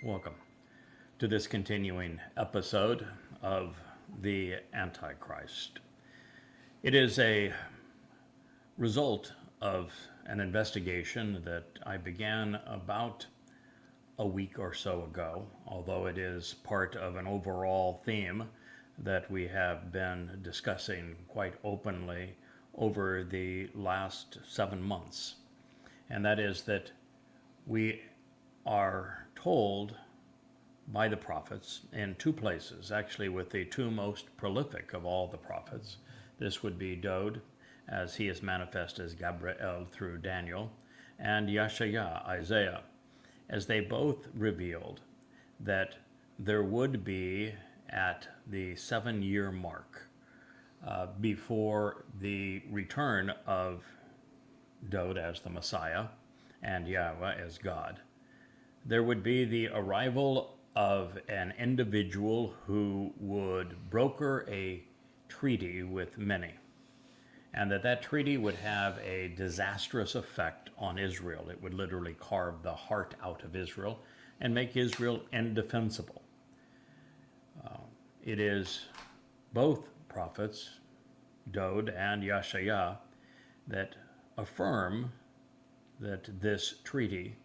Welcome to this continuing episode of the AntiChrist. It is a result of an investigation that I began about a week or so ago, although it is part of an overall theme that we have been discussing quite openly over the last 7 months. And that is that we are told by the prophets in two places, actually with the two most prolific of all the prophets. This would be Dod, as he is manifest as Gabriel through Daniel, and Yeshaya, Isaiah, as they both revealed that there would be at the 7-year mark before the return of Dod as the Messiah and Yahweh as God, there would be the arrival of an individual who would broker a treaty with many, and that treaty would have a disastrous effect on Israel. It would literally carve the heart out of Israel and make Israel indefensible. It is both prophets, Dod and Yeshaya, that affirm that this treaty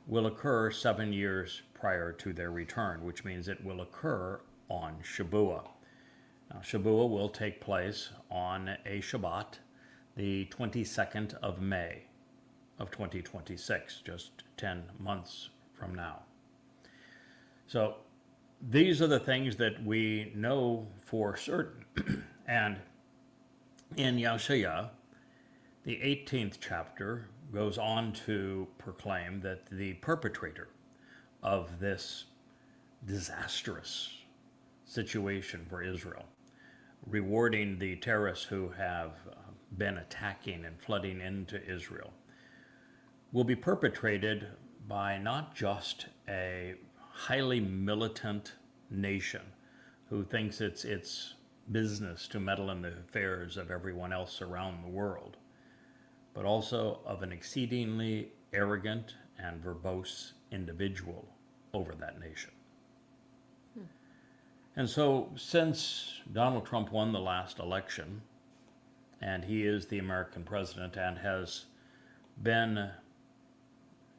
will occur 7 years prior to their return, which means it will occur on Shabuah. Now, Shabuah will take place on a Shabat, the 22nd of May of 2026, just 10 months from now. So these are the things that we know for certain. And in Yeshaya, the 18th chapter goes on to proclaim that the perpetrator of this disastrous situation for Israel, rewarding the terrorists who have been attacking and flooding into Israel, will be perpetrated by not just a highly militant nation who thinks it's its business to meddle in the affairs of everyone else around the world, but also of an exceedingly arrogant and verbose individual over that nation. And so since Donald Trump won the last election, and he is the American president and has been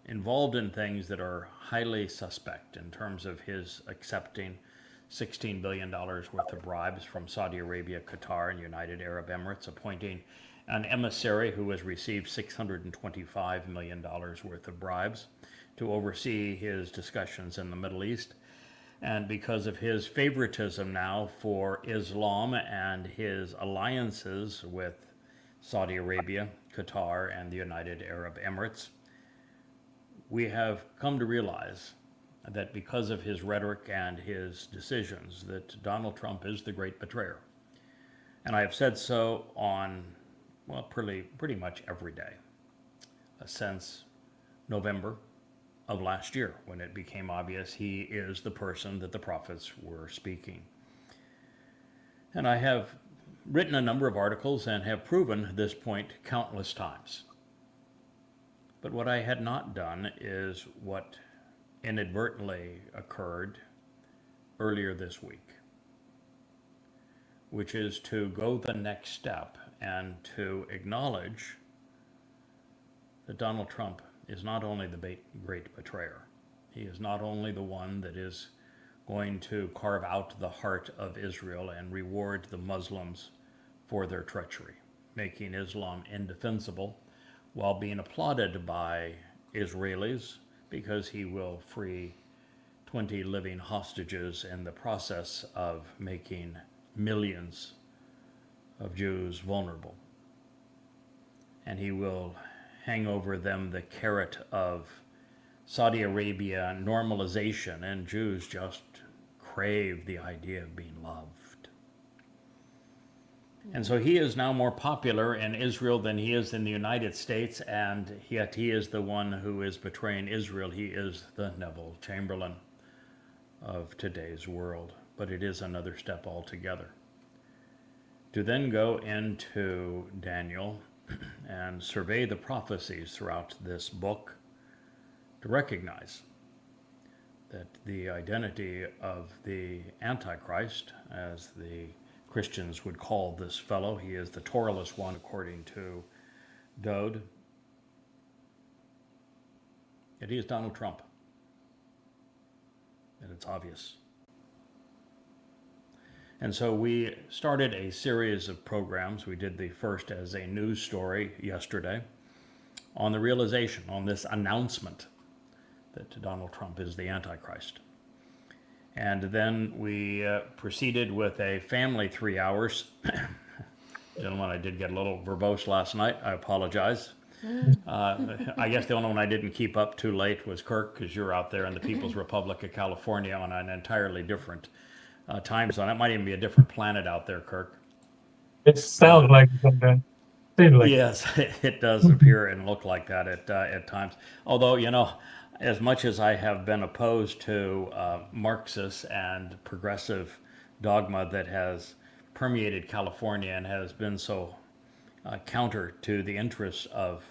involved in things that are highly suspect in terms of his accepting $16 billion worth of bribes from Saudi Arabia, Qatar, and United Arab Emirates, appointing an emissary who has received $625 million worth of bribes to oversee his discussions in the Middle East. And because of his favoritism now for Islam and his alliances with Saudi Arabia, Qatar, and the United Arab Emirates, we have come to realize that because of his rhetoric and his decisions, that Donald Trump is the great betrayer. And I have said so on, well, pretty much every day since November of last year, when it became obvious he is the person that the prophets were speaking. And I have written a number of articles and have proven this point countless times. But what I had not done is what inadvertently occurred earlier this week, which is to go the next step and to acknowledge that Donald Trump is not only the great betrayer. He is not only the one that is going to carve out the heart of Israel and reward the Muslims for their treachery, making Islam indefensible while being applauded by Israelis because he will free 20 living hostages in the process of making millions of Jews vulnerable. And he will hang over them the carrot of Saudi Arabia normalization, and Jews just crave the idea of being loved. And so he is now more popular in Israel than he is in the United States, and yet he is the one who is betraying Israel. He is the Neville Chamberlain of today's world. But it is another step altogether. To then go into Daniel and survey the prophecies throughout this book, to recognize that the identity of the Antichrist, as the Christians would call this fellow, he is the Towrahless one according to Dode, that he is Donald Trump. And it's obvious. And so we started a series of programs. We did the first as a news story yesterday on the realization, on this announcement that Donald Trump is the Antichrist. And then we proceeded with a family 3 hours. Gentlemen, I did get a little verbose last night. I apologize. I guess the only one I didn't keep up too late was Kirk, because you're out there in the People's Republic of California on an entirely different time zone. It might even be a different planet out there, Kirk. It sounds like something. Yes, it does appear and look like that at times. Although, you know, as much as I have been opposed to Marxist and progressive dogma that has permeated California and has been so counter to the interests of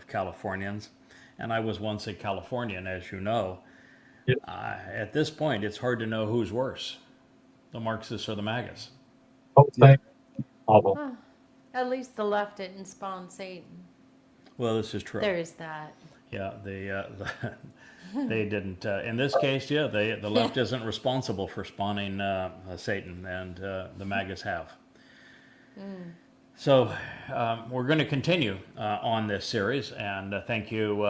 Californians, and I was once a Californian, as you know, Yep. At this point, it's hard to know who's worse, the Marxists or the MAGAs. Whole thing. Awful. Well, at least the left didn't spawn Satan. Well, this is true. There is that. Yeah, they didn't. In this case, yeah, the left isn't responsible for spawning Satan, and the MAGAs have. So we're going to continue on this series, and thank you,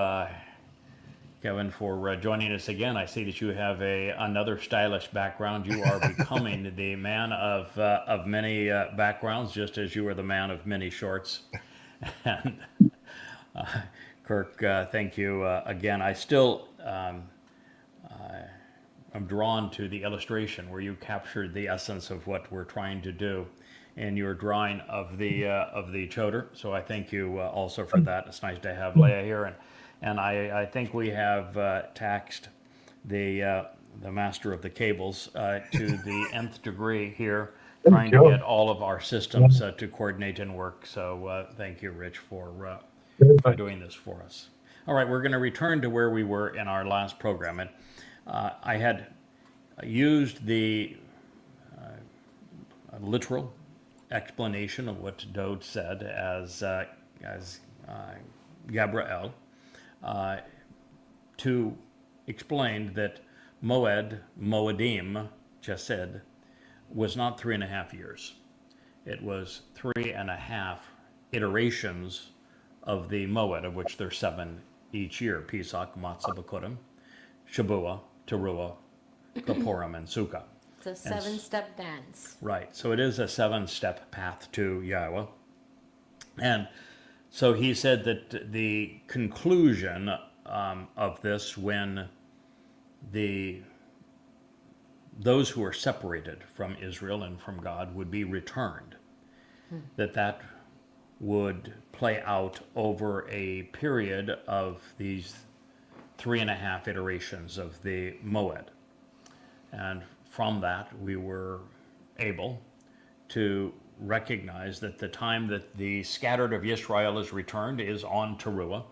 Kevin, for joining us again. I see that you have another stylish background. You are becoming the man of many backgrounds, just as you are the man of many shorts. And Kirk, thank you again. I still am drawn to the illustration where you captured the essence of what we're trying to do in your drawing of the choder. So I thank you also for that. It's nice to have Leah here, and I think we have taxed the master of the cables to the nth degree here, trying to get all of our systems to coordinate and work. So thank you, Rich, for doing this for us. All right, we're going to return to where we were in our last program, and I had used the literal explanation of what Dode said as Gabriel to explain that Moedim, Chesed, was not 3.5 years. It was 3.5 iterations of the Moed, of which there's 7 each year: Pesach, Matzah, Bekurim, Shabuah, Teruah, Kippurim, and Sukkah. It's a 7-step dance. Right. So it is a 7-step path to Yahowah. And so he said that the conclusion of this, when those who are separated from Israel and from God would be returned, that would play out over a period of these 3.5 iterations of the Moed. And from that, we were able to recognize that the time that the scattered of Yisrael is returned is on Teruah,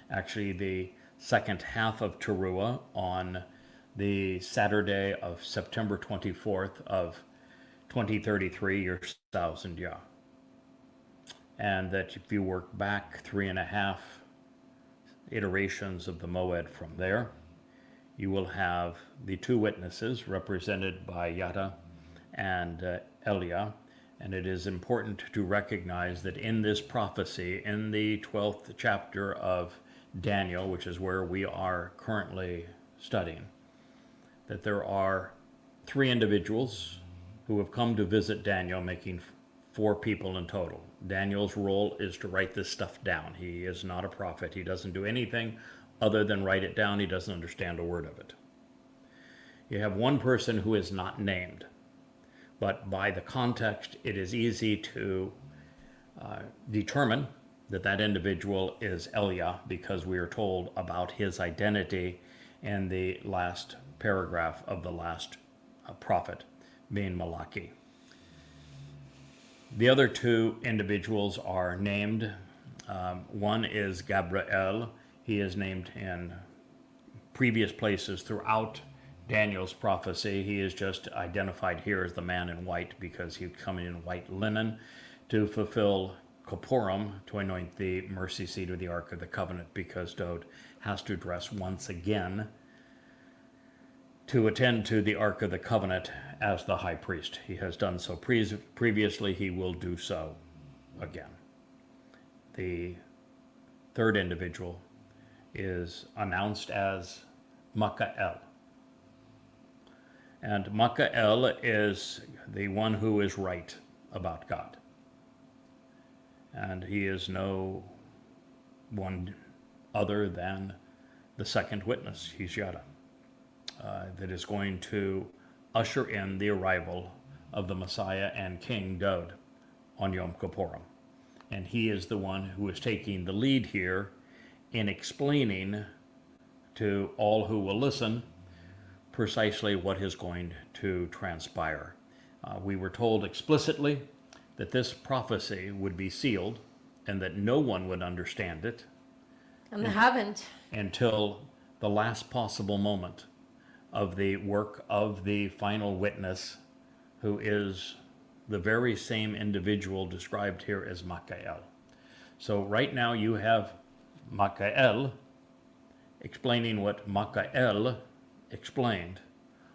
actually the second half of Teruah, on the Saturday of September 24th of 2033, your 1,000 Yah. And that if you work back 3.5 iterations of the Moed from there, you will have the 2 witnesses represented by Yada and Elia. And it is important to recognize that in this prophecy, in the 12th chapter of Daniel, which is where we are currently studying, that there are 3 individuals who have come to visit Daniel, making 4 people in total. Daniel's role is to write this stuff down. He is not a prophet. He doesn't do anything other than write it down. He doesn't understand a word of it. You have one person who is not named, but by the context, it is easy to determine that that individual is Elia, because we are told about his identity in the last paragraph of the last prophet, being Malachi. The other two individuals are named. One is Gabriel. He is named in previous places throughout Daniel's prophecy. He is just identified here as the man in white because he's coming in white linen to fulfill Kippurim, to anoint the mercy seat of the Ark of the Covenant, because Dowd has to dress once again to attend to the Ark of the Covenant as the high priest. He has done so previously. He will do so again. The third individual is announced as Michael. And Michael is the one who is right about God. And he is no one other than the second witness. He's Yada. That is going to usher in the arrival of the Messiah and King Dowd on Yom Kippurim. And he is the one who is taking the lead here in explaining to all who will listen precisely what is going to transpire. We were told explicitly that this prophecy would be sealed and that no one would understand it. And they haven't. Until the last possible moment of the work of the final witness, who is the very same individual described here as Michael. So right now you have Michael explaining what Michael explained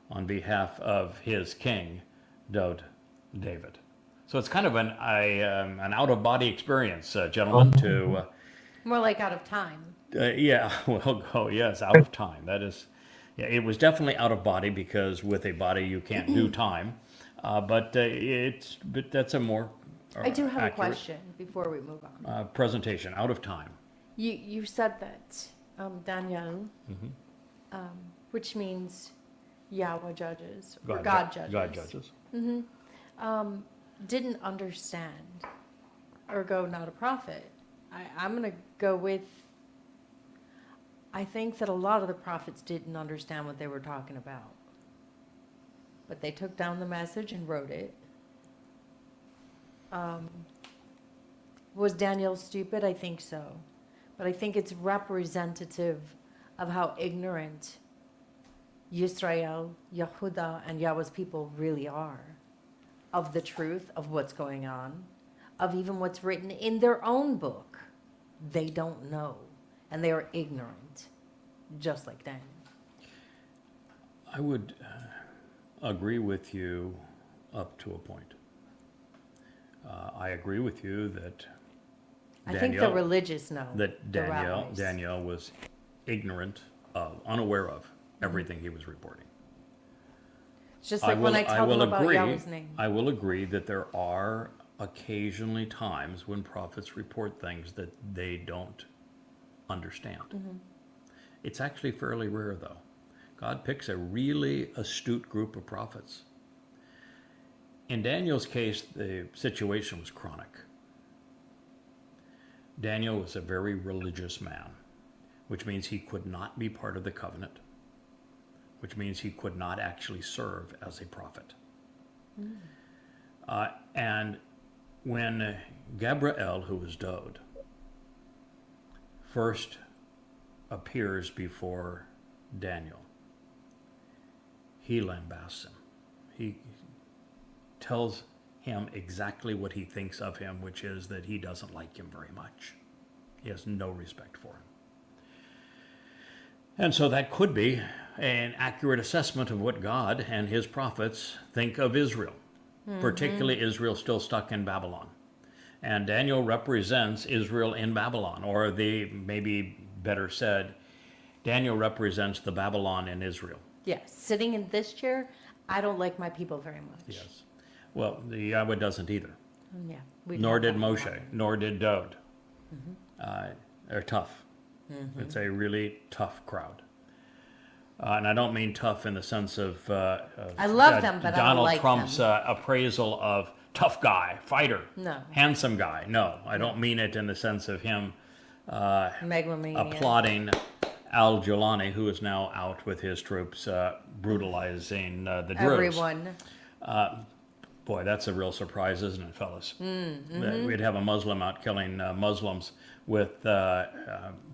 on behalf of his king, David. So it's kind of an out-of-body experience, gentlemen, to... More like out of time. Yeah, well, oh yes, out of time. That is, yeah, it was definitely out of body, because with a body you can't do time. But that's a more I do have accurate a question before we move on. presentation. Out of time. You said that Daniel, which means Yahweh judges, or God judges. God judges. Didn't understand, or go not a prophet. I'm going to go with, I think that a lot of the prophets didn't understand what they were talking about. But they took down the message and wrote it. Was Daniel stupid? I think so. But I think it's representative of how ignorant Yisrael, Yehudah, and Yahweh's people really are of the truth of what's going on, of even what's written in their own book. They don't know, and they are ignorant, just like Daniel. I would agree with you up to a point. I agree with you that I think the religious know. That the rabbis. Daniel was ignorant of, unaware of everything he was reporting. It's just like when I tell them about Yahweh's name. I will agree that there are occasionally times when prophets report things that they don't understand. It's actually fairly rare, though. God picks a really astute group of prophets. In Daniel's case, the situation was chronic. Daniel was a very religious man, which means he could not be part of the covenant, which means he could not actually serve as a prophet. And when Gabriel, who was Dowd, first appears before Daniel, he lambasts him. He tells him exactly what he thinks of him, which is that he doesn't like him very much. He has no respect for him. And so that could be an accurate assessment of what God and his prophets think of Israel, particularly Israel still stuck in Babylon. And Daniel represents Israel in Babylon, or maybe better said, Daniel represents the Babylon in Israel. Yes, sitting in this chair, I don't like my people very much. Yes. Well, the Yahweh doesn't either. Yeah. Nor did Moshe, nor did Dowd. They're tough. It's a really tough crowd. And I don't mean tough in the sense of I love them, but I don't Donald like Trump's them. Appraisal of tough guy, fighter, No. handsome guy. No, I don't mean it in the sense of him Megalomania. applauding Al Jolani, who is now out with his troops brutalizing the Druze. Everyone. Boy, that's a real surprise, isn't it, fellas? That we'd have a Muslim out killing Muslims with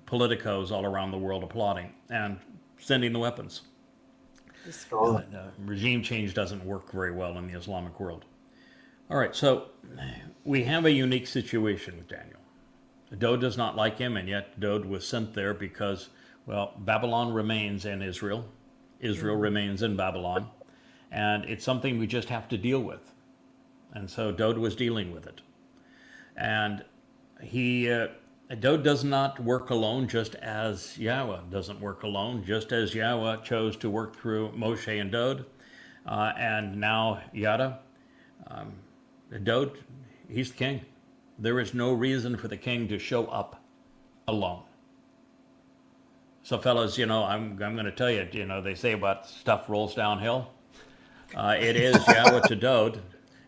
politicos all around the world applauding and sending the weapons. Oh, Regime change doesn't work very well in the Islamic world. All right, so we have a unique situation with Daniel. Dode does not like him, and yet Dode was sent there because, well, Babylon remains in Israel. Israel remains in Babylon. And it's something we just have to deal with. And so Dode was dealing with it. And Dode does not work alone, just as Yahweh doesn't work alone, just as Yahweh chose to work through Moshe and Dode, and now Yada. Dode, he's the king. There is no reason for the king to show up alone. So fellas, I'm going to tell you, they say about stuff rolls downhill. It is Yahweh to Dode,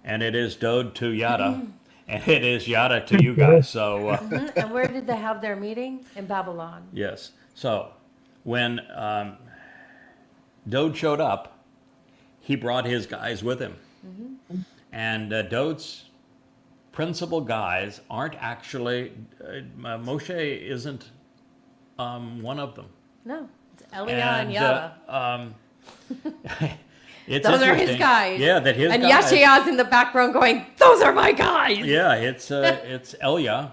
and it is Dode to Yada, and it is Yada to you guys. So, And where did they have their meeting? In Babylon. yes. So, when Dode showed up, he brought his guys with him. And Dode's principal guys aren't actually, Moshe isn't one of them. No. It's Eliah and Yada. It's Those are his interesting. guys. Yeah, that his and guys. Yashaya's in the background going, those are my guys. Yeah, it's Elia,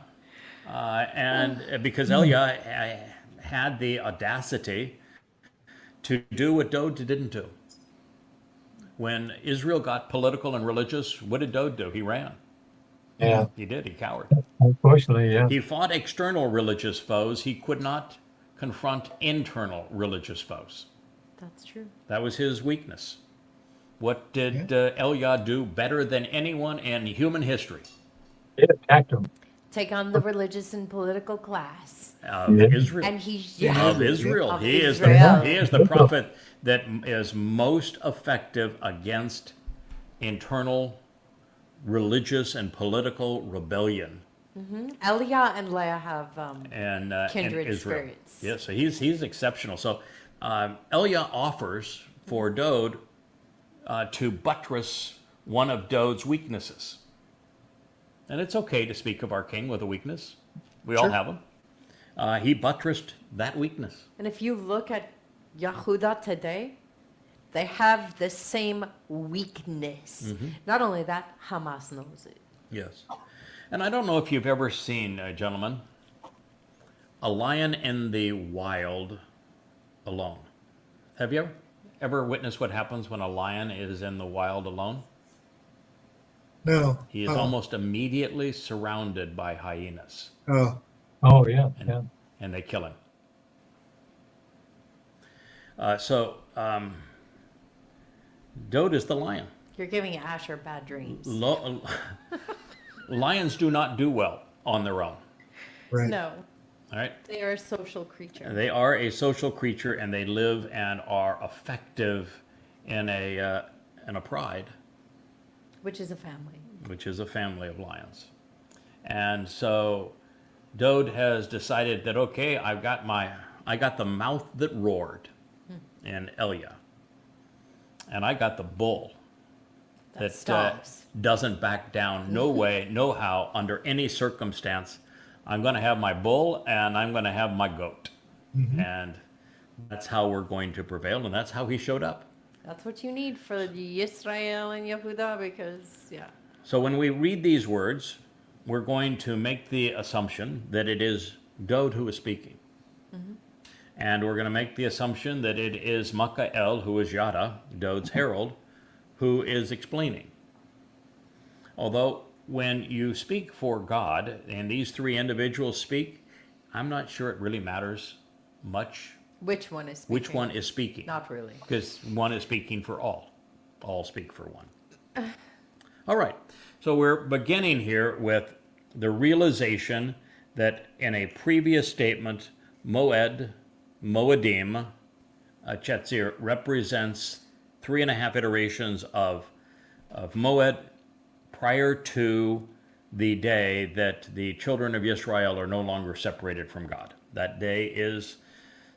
and because Elia had the audacity to do what Dode didn't do. When Israel got political and religious, what did Dode do? He ran. yeah. He did. He cowered. Unfortunately, yeah. He fought external religious foes. He could not confront internal religious foes. That's true. That was his weakness. What did Elia do better than anyone in human history? It attacked him. Take on the religious and political class. Of Yeah. Israel. And he's Of Israel. Of He is Israel. the prophet that is most effective against internal religious and political rebellion Eliah and Leah have in kindred Israel. spirits. Yeah, so he's exceptional. So Elia offers for Dode to buttress one of Dode's weaknesses. And it's okay to speak of our king with a weakness. We all have them. He buttressed that weakness. And if you look at Yehuda today, they have the same weakness. Not only that, Hamas knows it. Yes. And I don't know if you've ever seen, gentlemen, a lion in the wild alone. Have you ever witnessed what happens when a lion is in the wild alone? No. He is almost immediately surrounded by hyenas, Oh, Oh, yeah, yeah. and they kill him. Dode is the lion. You're giving Asher bad dreams. Lions do not do well on their own. right. No, All right. they are a social creature. They are a social creature, and they live and are effective in a pride, Which is a family. which is a family of lions. And so Dode has decided that, okay, I got the mouth that roared in Elia, and I got the bull that stops. doesn't back down. No way, no how, under any circumstance. I'm going to have my bull and I'm going to have my goat. And that's how we're going to prevail, and that's how he showed up. That's what you need for the Israel and Yehuda because, yeah. So when we read these words, we're going to make the assumption that it is Dode who is speaking. And we're going to make the assumption that it is Mikael, who is Yada, Dode's herald, who is explaining. Although when you speak for God, and these three individuals speak, I'm not sure it really matters much Which one is speaking? which one is speaking. Not really. Because one is speaking for all. All speak for one. All right. So we're beginning here with the realization that in a previous statement, Moed, Moedim, Chetzir represents 3.5 iterations of Moed prior to the day that the children of Israel are no longer separated from God. That day is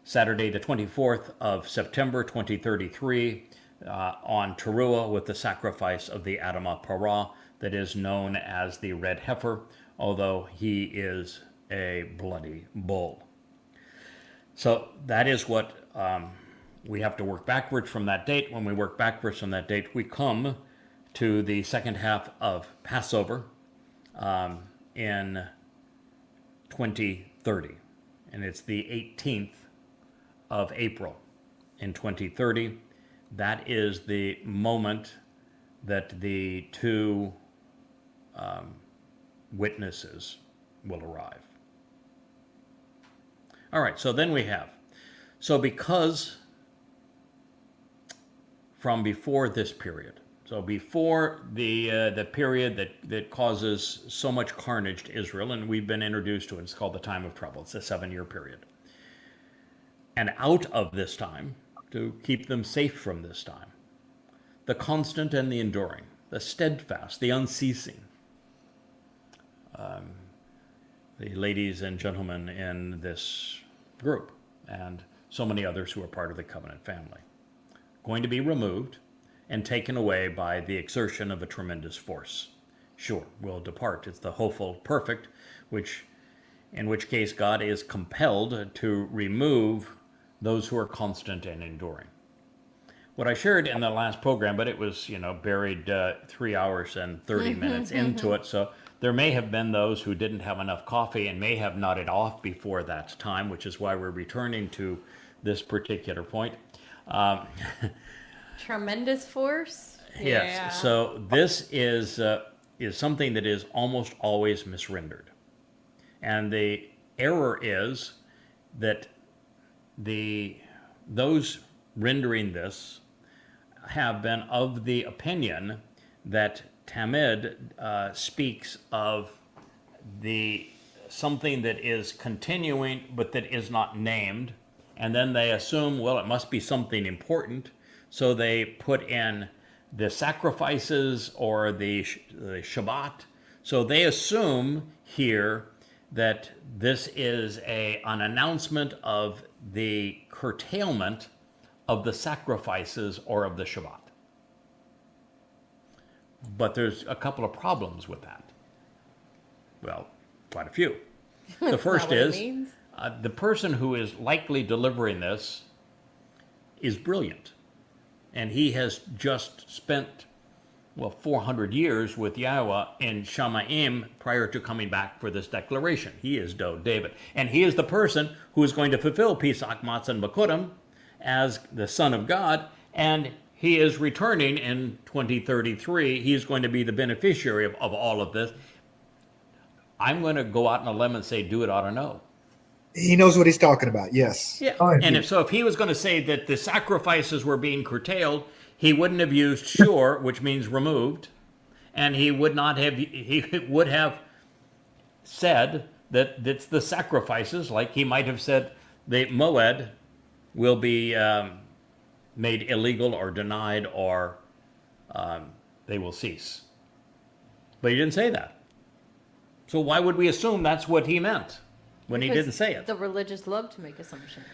Saturday, the 24th of September, 2033, on Towrah with the sacrifice of the Adamah Parah that is known as the red heifer, although he is a bloody bull. So that is what we have to work backwards from that date. When we work backwards from that date, we come to the second half of Passover in 2030. And it's the 18th of April in 2030. That is the moment that the two witnesses will arrive. All right, so then we have, so because from before this period, so before the period that causes so much carnage to Israel, and we've been introduced to it, it's called the time of trouble. It's a 7-year period. And out of this time, to keep them safe from this time, the constant and the enduring, the steadfast, the unceasing, the ladies and gentlemen in this group, and so many others who are part of the covenant family, going to be removed and taken away by the exertion of a tremendous force. Sure, will depart. It's the hopeful perfect, in which case God is compelled to remove those who are constant and enduring. What I shared in the last program, but it was, buried 3 hours and 30 minutes into it, so there may have been those who didn't have enough coffee and may have nodded off before that time, which is why we're returning to this particular point. Tremendous force? Yes. Yeah. So this is something that is almost always misrendered. And the error is that those rendering this have been of the opinion that Tamid speaks of something that is continuing but that is not named, and then they assume, well, it must be something important, so they put in the sacrifices or the Shabat. So they assume here that this is an announcement of the curtailment of the sacrifices or of the Shabbat. But there's a couple of problems with that. Well, quite a few. The first is the person who is likely delivering this is brilliant. And he has just spent, 400 years with Yahowah in Shamaim prior to coming back for this declaration. He is David. And he is the person who is going to fulfill Pesach, Matzah, and Bakurim as the Son of God. And he is returning in 2033. He is going to be the beneficiary of all of this. I'm going to go out on a limb and say, do it ought to know. He knows what he's talking about. Yes. Yeah. Oh, And if he was going to say that the sacrifices were being curtailed, he wouldn't have used shur, which means removed, and he would have said that it's the sacrifices, like he might have said the moed will be made illegal or denied, or they will cease. But he didn't say that. So why would we assume that's what he meant when he didn't say it? The religious love to make assumptions.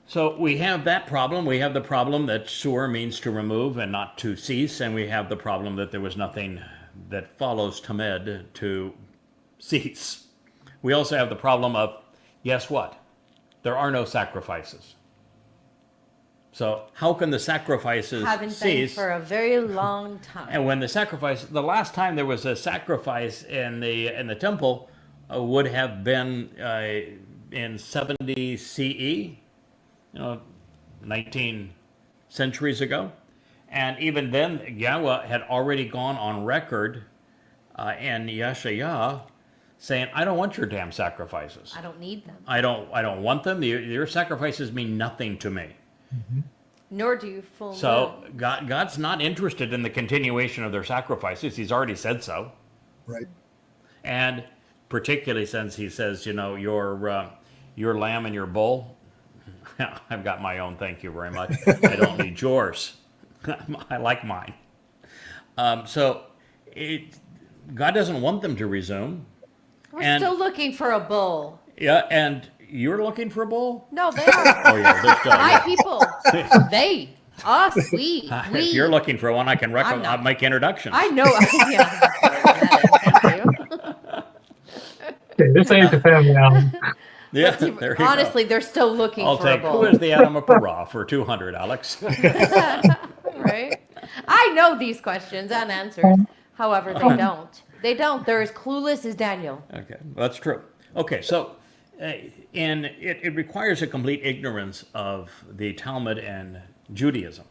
So we have that problem. We have the problem that sur means to remove and not to cease, and we have the problem that there was nothing that follows tamed to cease. We also have the problem of, guess what? There are no sacrifices. So how can the sacrifices Haven't been cease? for a very long time. And when the last time there was a sacrifice in the temple would have been in 70 CE, 19 centuries ago. And even then, Yahowah had already gone on record in Yeshayah saying, I don't want your damn sacrifices. I don't need them. I don't want them. Your sacrifices mean nothing to me. Nor do you full So moon. God's not interested in the continuation of their sacrifices. He's already said so. Right. And particularly since he says, your lamb and your bull, I've got my own, thank you very much. I don't need yours. I like mine. So God doesn't want them to resume. We're still looking for a bull. Yeah, and you're looking for a bull? No, they are. Oh, yeah, they're still, My people. They. Us. We. If you're looking for one, I can I'm not. make introductions. I know. Yeah. Thank you. Okay, this ain't the family album. Yeah, there you Honestly, they're still looking go. I'll for a take, bull. who is the Adam of Parah for 200, Alex? Right? I know these questions and answers. However, they don't. They don't. They're as clueless as Daniel. Okay, that's true. Okay, so and it requires a complete ignorance of the Talmud and Judaism,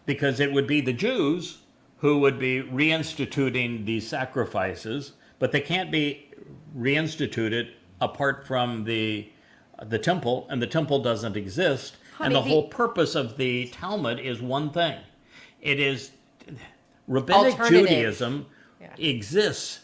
because it would be the Jews who would be reinstituting these sacrifices, but they can't be reinstituted apart from the temple, and the temple doesn't exist. Honey, and the whole purpose of the Talmud is one thing. It is rabbinic Alternative. Judaism exists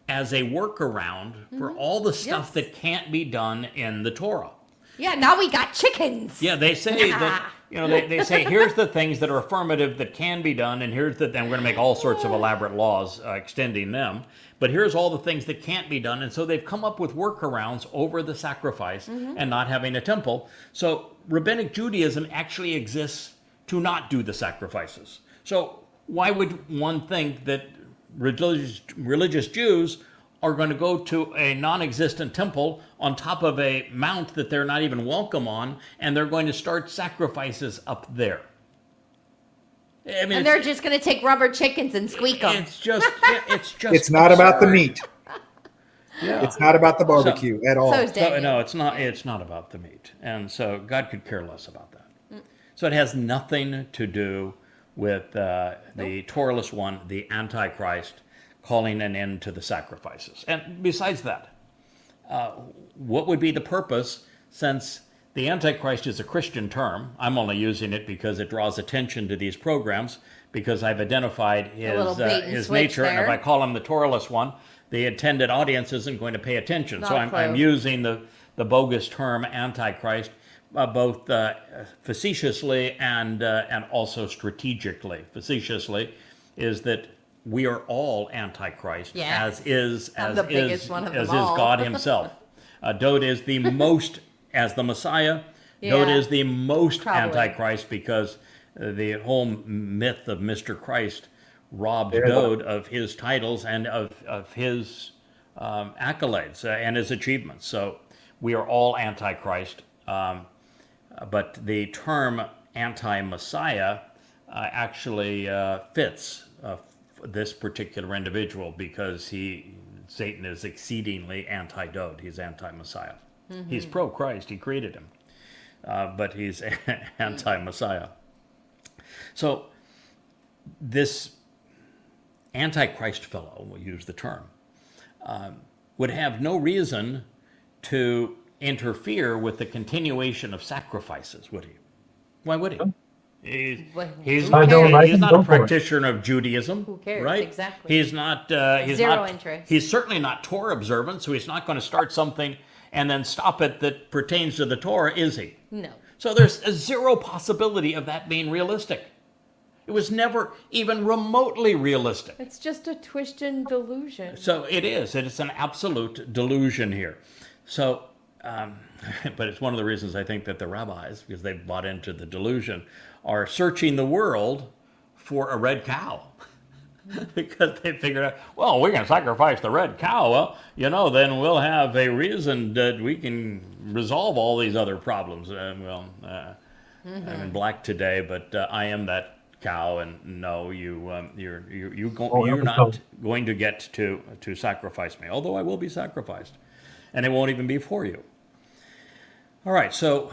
as a workaround for all the stuff Yes. that can't be done in the Torah. Yeah, now we got chickens. Yeah, they say that, they say, here's the things that are affirmative that can be done, and here's and we're going to make all sorts of elaborate laws extending them. But here's all the things that can't be done. And so they've come up with workarounds over the sacrifice and not having a temple. So rabbinic Judaism actually exists to not do the sacrifices. So why would one think that religious Jews are going to go to a non-existent temple on top of a mount that they're not even welcome on, and they're going to start sacrifices up there? I mean, And they're just going to take rubber chickens and squeak them. it's just It's not about the absurd. meat. Yeah. It's not about the barbecue at all. So is So, Daniel. no, it's not about the meat, and so God could care less about that. So it has nothing to do with the Towrahless one, the Antichrist, calling an end to the sacrifices. And besides that, what would be the purpose, since the Antichrist is a Christian term? I'm only using it because it draws attention to these programs, because I've identified little bait and his switch nature, and if there. I call him the Towrahless one, the intended audience isn't going to pay attention. Not So a I'm clue. using the bogus term Antichrist, both facetiously and also strategically. Facetiously is that we are all Antichrist, Yes. as the biggest one of them is all. God himself. Dode is the most, as the Messiah, Dode Yeah. is the most Probably. Antichrist, because the whole myth of Mr. Christ robbed Yeah. Dode of his titles and of his accolades and his achievements. So we are all Antichrist. But the term anti-Messiah actually fits this particular individual, because Satan is exceedingly anti-Dode. He's anti-Messiah. He's pro-Christ. He created him. But he's anti-Messiah. So this Antichrist fellow, we'll use the term, would have no reason to interfere with the continuation of sacrifices, would he? Why would he? He's I don't like he's it, not a go for it. practitioner of Judaism. Who cares? Right? Exactly. He's not. He's Zero not, interest. He's certainly not Torah observant, so he's not going to start something and then stop it that pertains to the Torah, is he? No. So there's a zero possibility of that being realistic. It was never even remotely realistic. It's just a Twistian delusion. So it is. It's an absolute delusion here. So, but it's one of the reasons I think that the rabbis, because they've bought into the delusion, are searching the world for a red cow. Because they figured out, well, we can sacrifice the red cow. Well, then we'll have a reason that we can resolve all these other problems. I'm in black today, but I am that cow, and no, you're not going to get to sacrifice me. Although I will be sacrificed, and it won't even be for you. All right, so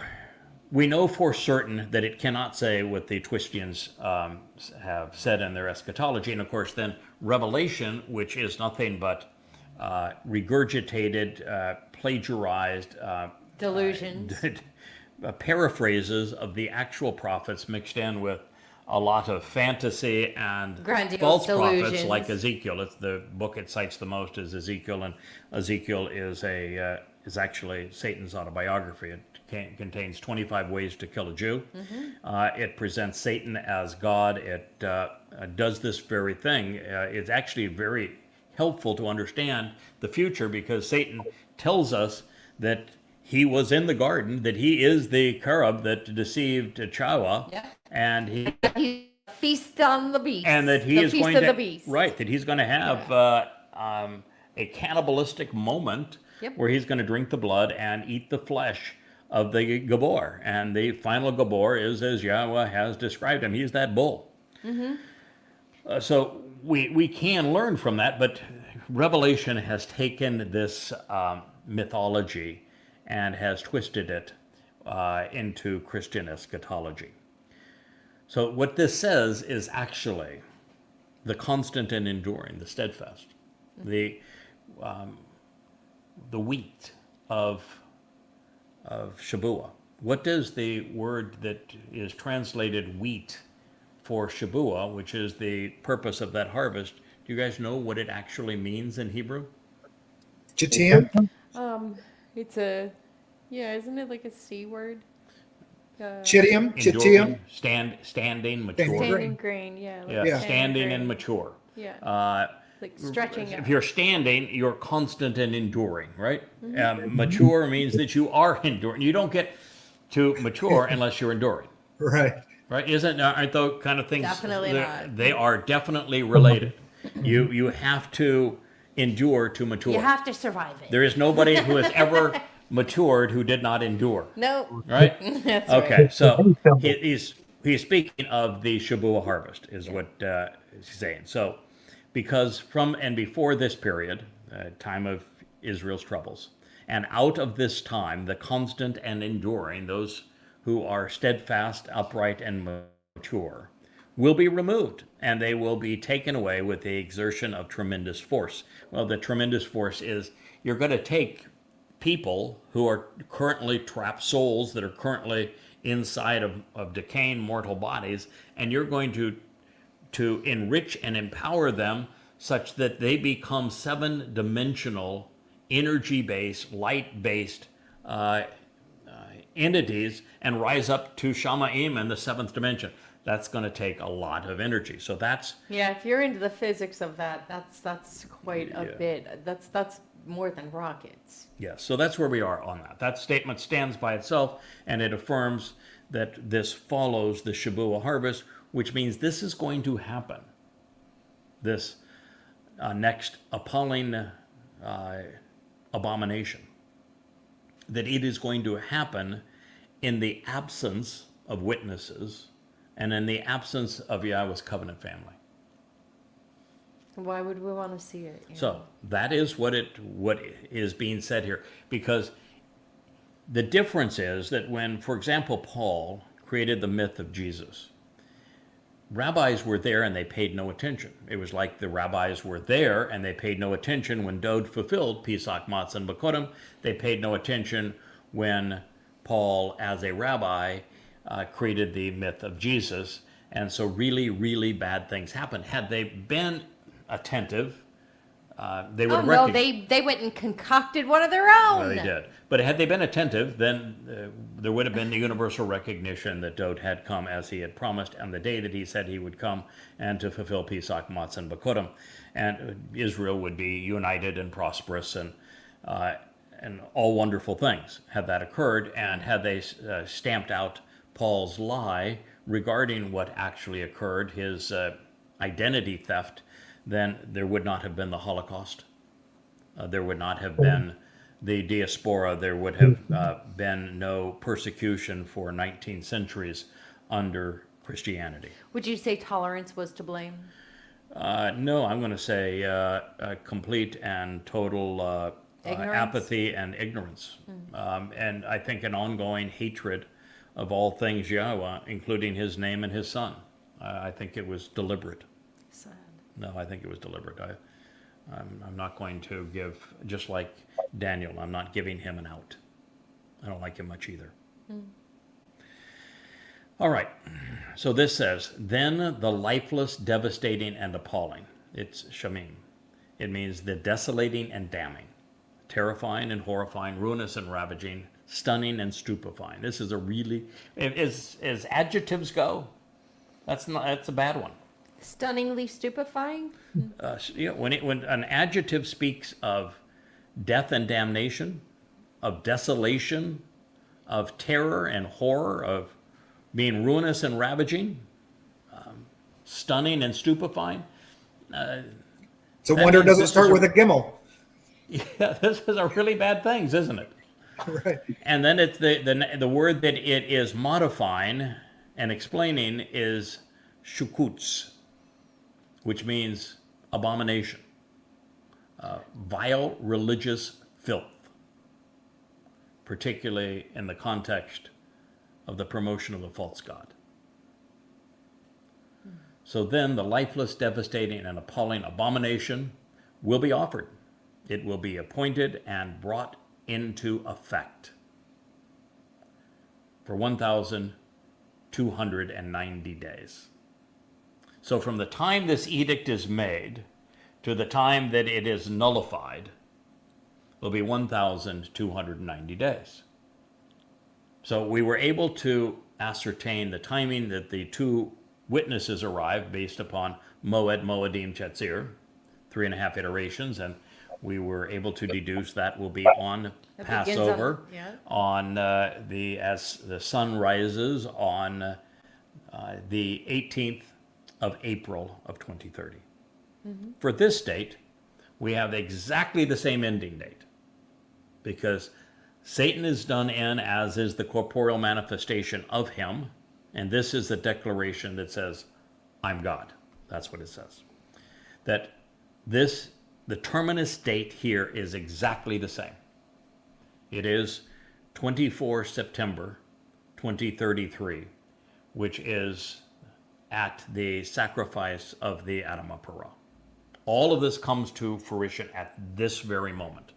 we know for certain that it cannot say what the Twistians have said in their eschatology. And of course, then Revelation, which is nothing but regurgitated, plagiarized Delusions. paraphrases of the actual prophets mixed in with a lot of fantasy and Grandiose false prophets delusions. like Ezekiel. It's the book it cites the most is Ezekiel, and Ezekiel is is actually Satan's autobiography. It contains 25 ways to kill a Jew. It presents Satan as God. It does this very thing. It's actually very helpful to understand the future, because Satan tells us that he was in the garden, that he is the cherub that deceived Chawah, Yeah. and he Feast on the beast. and that he the is feast going of to the beast. right, that he's going to have a cannibalistic moment Yep. where he's going to drink the blood and eat the flesh of the Gabor, and the final Gabor is as Yahweh has described him. He's that bull. So we can learn from that, but Revelation has taken this mythology and has twisted it into Christian eschatology. So what this says is actually the constant and enduring, the steadfast, the wheat of Shabuah. What does the word that is translated wheat for Shabuah, which is the purpose of that harvest, do you guys know what it actually means in Hebrew? Chitiam? It's a, yeah, isn't it like a C word? Chitium? Enduring, Chitium? standing, mature. Standing grain, yeah. Like Yeah, Yeah. standing grain. and mature. Yeah, like stretching If out. you're standing, you're constant and enduring, right? Mature means that you are enduring. You don't get to mature unless you're enduring, Right. right? Aren't those kind of things? Definitely not. They are definitely related. You have to endure to mature. You have to survive it. There is nobody who has ever matured who did not endure, No. right? That's Okay, right. so he's speaking of the Shabuah harvest, is what he's saying. So, because from and before this period, time of Israel's troubles, and out of this time, the constant and enduring, those who are steadfast, upright, and mature, will be removed, and they will be taken away with the exertion of tremendous force. Well, the tremendous force is you're going to take people who are currently trapped souls that are currently inside of decaying mortal bodies, and you're going to enrich and empower them such that they become seven-dimensional, energy-based, light-based entities and rise up to Shamaim in the seventh dimension. That's going to take a lot of energy. So that's Yeah, if you're into the physics of that, that's quite a Yeah. bit. That's more than rockets. yes. So that's where we are on that. That statement stands by itself, and it affirms that this follows the Shabuah harvest, which means this is going to happen. This next appalling abomination, that it is going to happen in the absence of witnesses and in the absence of Yahweh's covenant family. Why would we want to see it? So that is what is being said here, because the difference is that when, for example, Paul created the myth of Jesus, rabbis were there and they paid no attention. It was like the rabbis were there and they paid no attention when Dode fulfilled Pesach, Matzah, and Bakodim. They paid no attention when Paul, as a rabbi, created the myth of Jesus. And so really, really bad things happened. Had they been attentive, they would Oh have no, recognized. they went and concocted one of their own. Well, they did. But had they been attentive, then there would have been the universal recognition that Dode had come as he had promised on the day that he said he would come and to fulfill Pesach, Matzah, and Bakodim. And Israel would be united and prosperous and all wonderful things had that occurred. And had they stamped out Paul's lie regarding what actually occurred, his identity theft, then there would not have been the Holocaust. There would not have been the diaspora. There would have been no persecution for 19 centuries under Christianity. Would you say tolerance was to blame? No, I'm going to say complete and total Ignorance? apathy and ignorance. And I think an ongoing hatred of all things Yahweh, including his name and his son. I think it was deliberate. Sad. No, I think it was deliberate. I'm not going to give, just like Daniel, I'm not giving him an out. I don't like him much either. All right. So this says, then the lifeless, devastating, and appalling. It's shamim. It means the desolating and damning. terrifying and horrifying, ruinous and ravaging, stunning and stupefying. This is a really, as adjectives go, that's a bad one. Stunningly stupefying. When an adjective speaks of death and damnation, of desolation, of terror and horror, of being ruinous and ravaging, stunning and stupefying. It's a wonder it doesn't start with a gimel. Yeah, this is a really bad things, isn't it? Right. And then it's the word that it is modifying and explaining is shukutz, which means abomination, vile religious filth, particularly in the context of the promotion of a false god. So then the lifeless, devastating, and appalling abomination will be offered. It will be appointed and brought into effect for 1,290 days. So from the time this edict is made to the time that it is nullified will be 1,290 days. So we were able to ascertain the timing that the two witnesses arrived based upon Moed, Moedim, Chetzir, 3.5 iterations, and we were able to deduce that will be on Passover, as the sun rises on the 18th of April of 2030. Mm-hmm. For this date, we have exactly the same ending date, because Satan is done in, as is the corporeal manifestation of him, and this is the declaration that says, I'm God. That's what it says. That the terminus date here is exactly the same. It is 24 September 2033, which is at the sacrifice of the Adamah Parah. All of this comes to fruition at this very moment.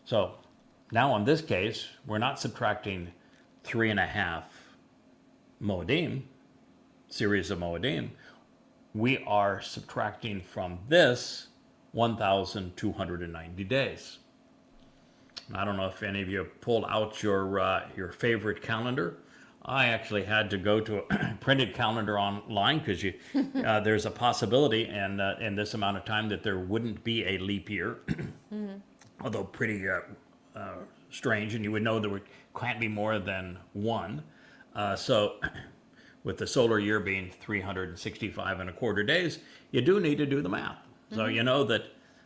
So now in this case, we're not subtracting 3.5 Moedim, series of Moedim. We are subtracting from this 1,290 days. I don't know if any of you pulled out your favorite calendar. I actually had to go to a printed calendar online because there's a possibility in this amount of time that there wouldn't be a leap year, although pretty strange, and you would know there can't be more than one. So with the solar year being 365.25 days, you do need to do the math. So you know that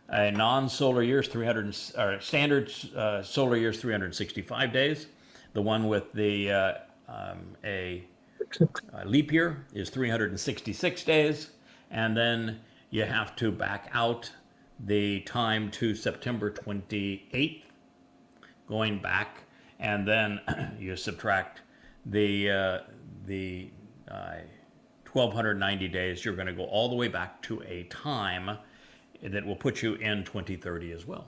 a non-solar year is standard solar year is 365 days. The one with the a leap year is 366 days, and then you have to back out the time to September 28th, going back, and then you subtract the 1,290 days. You're going to go all the way back to a time that will put you in 2030 as well.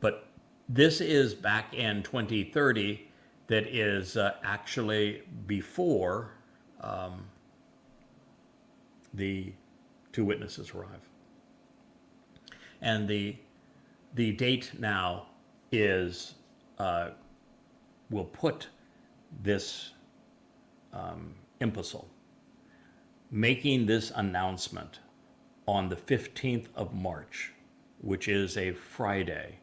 But this is back in 2030 that is actually before the two witnesses arrive. And the date now is, will put this imbecile making this announcement on the 15th of March, which is a Friday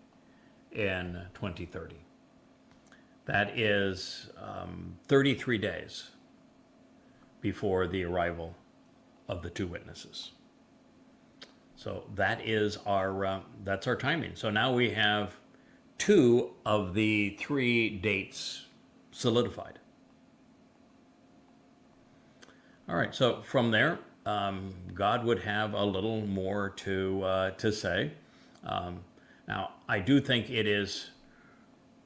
in 2030. That is 33 days before the arrival of the two witnesses. So that is that's our timing. So now we have 2 of the 3 dates solidified. All right, so from there, God would have a little more to say. Now, I do think it is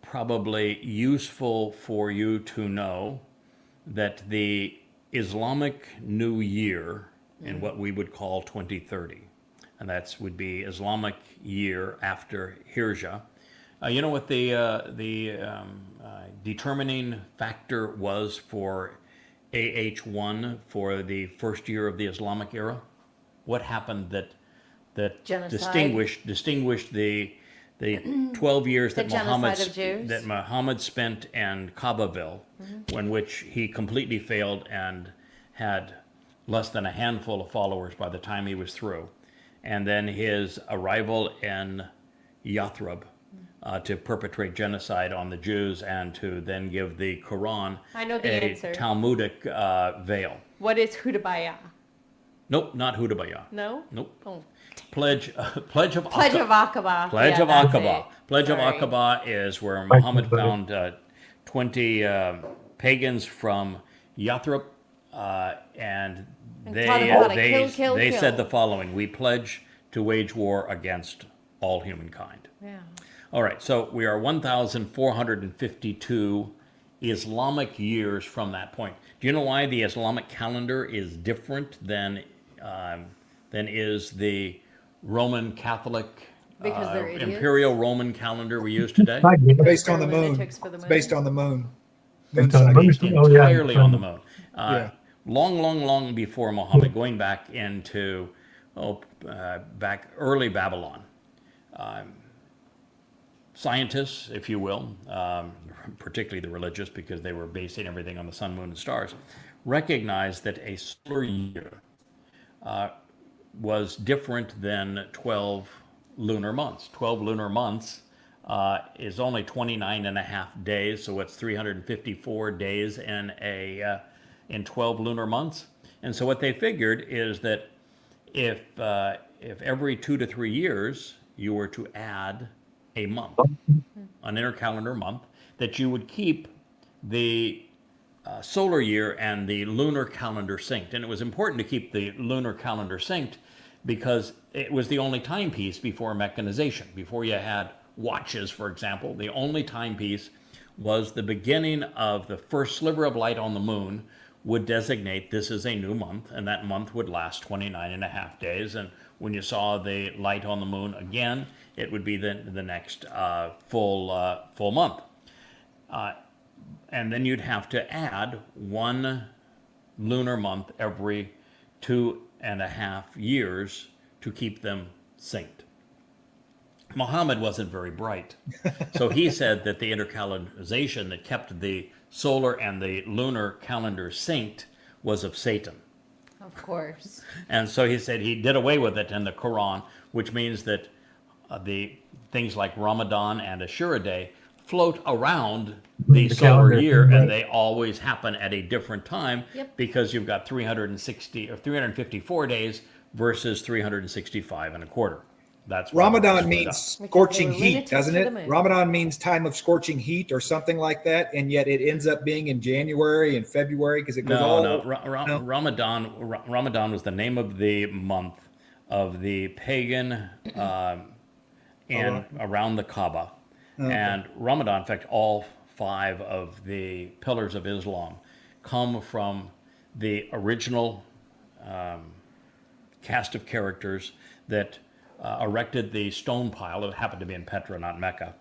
probably useful for you to know that the Islamic New Year, in what we would call 2030, and that would be Islamic year after Hijrah. You know what the determining factor was for AH1 for the first year of the Islamic era? What happened that that Genocide. distinguished the 12 years The that genocide of Jews. that Muhammad spent in Kabbaville, when which he completely failed and had less than a handful of followers by the time he was through, and then his arrival in Yathrib to perpetrate genocide on the Jews and to then give the Quran I know the a answer. Talmudic veil. What is Hudabayah? Nope, not Hudabayah. No? Nope. Oh. Pledge of Pledge of Aqaba. Pledge Yeah, of that's Aqaba. it. Pledge of Sorry. Aqaba is where Right, Muhammad but- found 20 pagans from Yathrib, and they taught them how to they kill. said the following: "We pledge to wage war against all humankind." Yeah. All right, so we are 1,452 Islamic years from that point. Do you know why the Islamic calendar is different than is the Roman Catholic Because they're idiots? imperial Roman calendar we use today? Based on the moon. Lunatics for the It's moon. based on the moon. Based on the sighting. moon. Oh, yeah. Entirely on the moon. Yeah. Long before Muhammad, going back into back early Babylon. Scientists, if you will, particularly the religious, because they were basing everything on the sun, moon, and stars, recognized that a solar year was different than 12 lunar months. 12 lunar months is only 29 and a half days, so it's 354 days in 12 lunar months. And so what they figured is that if every 2 to 3 years you were to add a month, an intercalendar month, that you would keep the solar year and the lunar calendar synced. And it was important to keep the lunar calendar synced because it was the only timepiece before mechanization. Before you had watches, for example, the only timepiece was the beginning of the first sliver of light on the moon would designate this is a new month, and that month would last 29 and a half days. And when you saw the light on the moon again, it would be the next full month. And then you'd have to add one lunar month every 2.5 years to keep them synced. Muhammad wasn't very bright. So he said that the intercalendarization that kept the solar and the lunar calendar synced was of Satan. Of course. And so he said he did away with it in the Quran, which means that the things like Ramadan and Ashura Day float around the solar calendar, year, right. and they always happen at a different time. Yep. Because you've got 360 or 354 days versus 365 and a quarter. That's what Ramadan it's means Because scorching they were heat, lunatics doesn't for the it? moon. Ramadan means time of scorching heat or something like that, and yet it ends up being in January and February because it goes No. no. Ramadan was the name of the month of the pagan and around the Kaaba. Okay. And Ramadan, in fact, all 5 of the pillars of Islam come from the original cast of characters that erected the stone pile. It happened to be in Petra, not Mecca.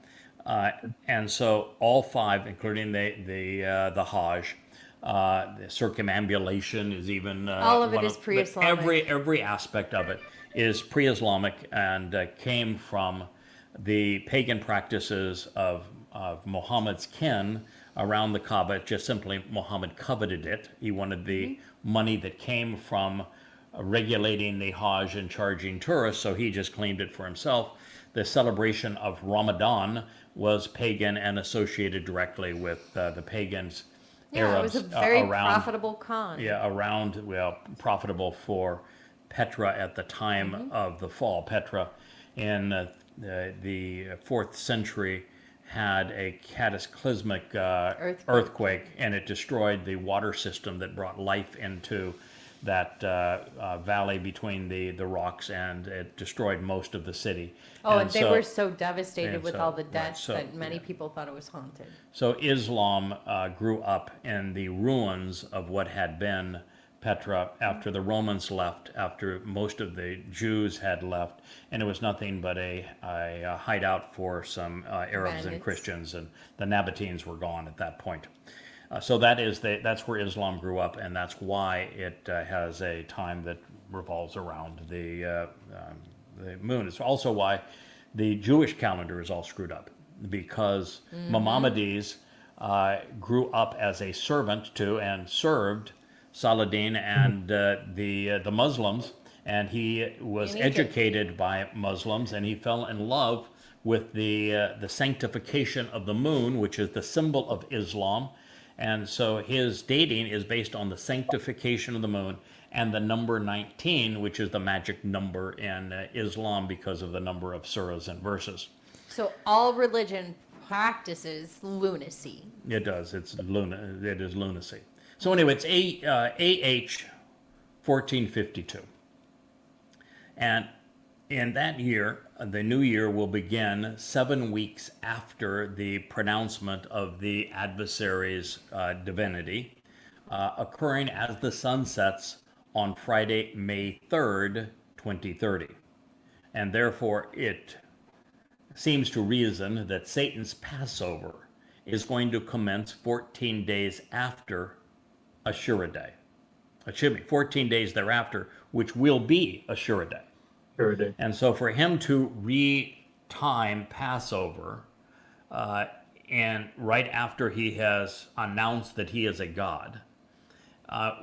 And so all 5, including the Hajj, the circumambulation is even All of it one is pre-Islamic. Every aspect of it is pre-Islamic and came from the pagan practices of Muhammad's kin around the Kaaba. Just simply, Muhammad coveted it. He wanted the money that came from regulating the Hajj and charging tourists, so he just claimed it for himself. The celebration of Ramadan was pagan and associated directly with the pagans, Yeah, Arabs it was a very around. profitable con. Yeah, profitable for Petra at the time of the fall. Petra in the 4th century had a cataclysmic earthquake, and it destroyed the water system that brought life into that valley between the rocks, and it destroyed most of the city. Oh, and they were so devastated and with so- all the right, deaths so, that many yeah. people thought it was haunted. So Islam grew up in the ruins of what had been Petra after the Romans left, after most of the Jews had left, and it was nothing but a hideout for some Arabs and Bandits. Christians, and the Nabateans were gone at that point. So that's where Islam grew up, and that's why it has a time that revolves around the the moon. It's also why the Jewish calendar is all screwed up, because Maimonides grew up as a servant to and served Saladin and the Muslims, and he was In Egypt. educated by Muslims, and he fell in love with the sanctification of the moon, which is the symbol of Islam. And so his dating is based on the sanctification of the moon and the number 19, which is the magic number in Islam because of the number of surahs and verses. So all religion practices lunacy. It does. It is lunacy. So anyway, it's AH 1452. And in that year, the new year will begin 7 weeks after the pronouncement of the adversary's divinity, occurring as the sun sets on Friday, May 3rd, 2030. And therefore, it seems to reason that Satan's Passover is going to commence 14 days after Ashura Day. 14 days thereafter, which will be Ashura Day. Sure do. And so for him to re-time Passover, and right after he has announced that he is a god,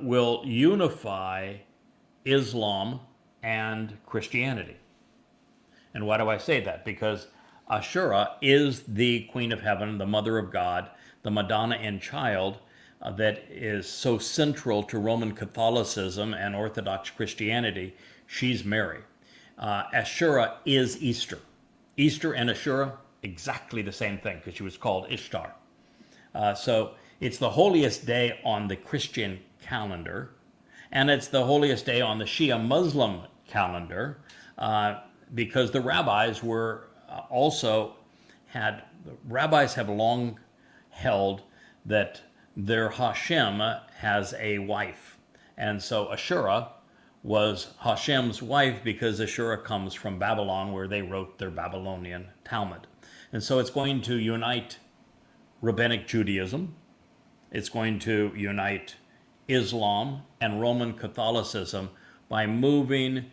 will unify Islam and Christianity. And why do I say that? Because Ashura is the Queen of Heaven, the Mother of God, the Madonna and Child that is so central to Roman Catholicism and Orthodox Christianity. She's Mary. Ashura is Easter. Easter and Ashura, exactly the same thing, because she was called Ishtar. So it's the holiest day on the Christian calendar, and it's the holiest day on the Shia Muslim calendar, because the rabbis were rabbis have long held that their Hashem has a wife. And so Ashura was Hashem's wife because Ashura comes from Babylon, where they wrote their Babylonian Talmud. And so it's going to unite Rabbinic Judaism, it's going to unite Islam and Roman Catholicism by moving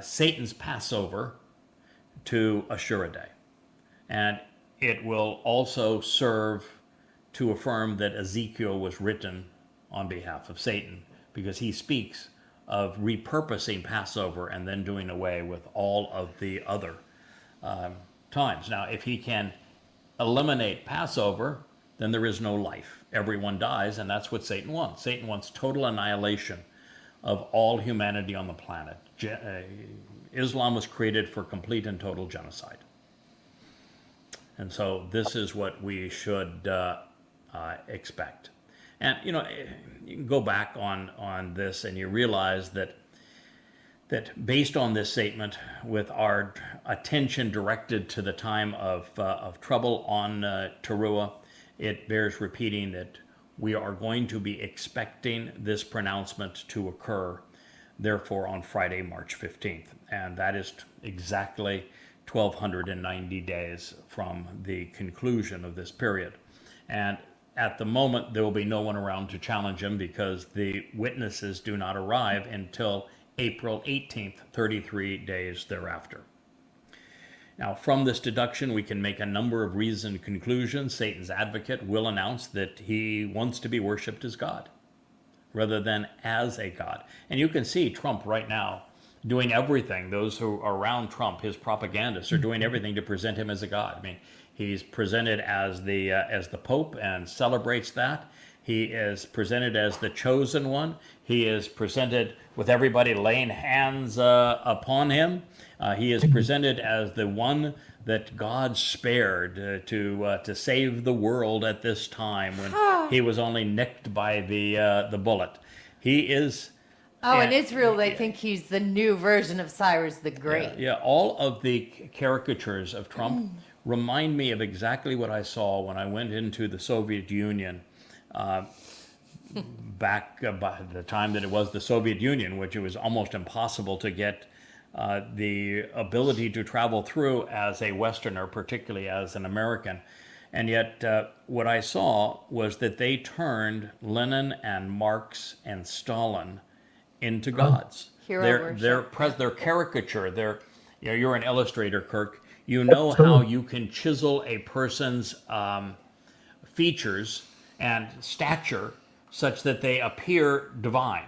Satan's Passover to Ashura Day. And it will also serve to affirm that Ezekiel was written on behalf of Satan, because he speaks of repurposing Passover and then doing away with all of the other times. Now, if he can eliminate Passover, then there is no life. Everyone dies, and that's what Satan wants. Satan wants total annihilation of all humanity on the planet. Islam was created for complete and total genocide. And so this is what we should expect. And, you can go back on this and you realize that based on this statement, with our attention directed to the time of trouble on Towrah, it bears repeating that we are going to be expecting this pronouncement to occur, therefore, on Friday, March 15th. And that is exactly 1,290 days from the conclusion of this period. And at the moment, there will be no one around to challenge him, because the witnesses do not arrive until April 18th, 33 days thereafter. Now, from this deduction, we can make a number of reasoned conclusions. Satan's advocate will announce that he wants to be worshipped as God, rather than as a god. And you can see Trump right now doing everything. Those who are around Trump, his propagandists, are doing everything to present him as a god. I mean, he's presented as the Pope and celebrates that. He is presented as the chosen one. He is presented with everybody laying hands upon him. He is presented as the one that God spared to save the world at this time when he was only nicked by the bullet. He is. Oh, in Israel, they think he's the new version of Cyrus the Great. Yeah, all of the caricatures of Trump remind me of exactly what I saw when I went into the Soviet Union back by the time that it was the Soviet Union, which it was almost impossible to get the ability to travel through as a Westerner, particularly as an American. And yet what I saw was that they turned Lenin and Marx and Stalin into gods. Hero worship. Their caricature, you're an illustrator, Kirk. You know how you can chisel a person's features and stature such that they appear divine.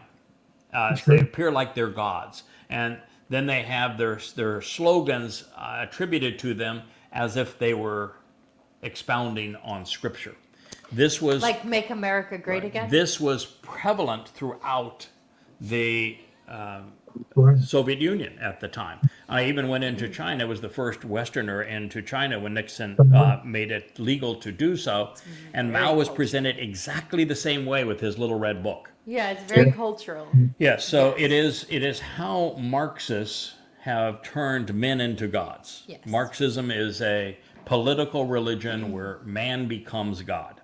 They appear like they're gods. And then they have their slogans attributed to them as if they were expounding on Scripture. This was Like Make America Great Again? This was prevalent throughout the Soviet Union at the time. I even went into China, was the first Westerner into China when Nixon made it legal to do so. And Mao was presented exactly the same way with his little red book. Yeah, it's very cultural. Yeah, so it is how Marxists have turned men into gods. Yes. Marxism is a political religion where man becomes God.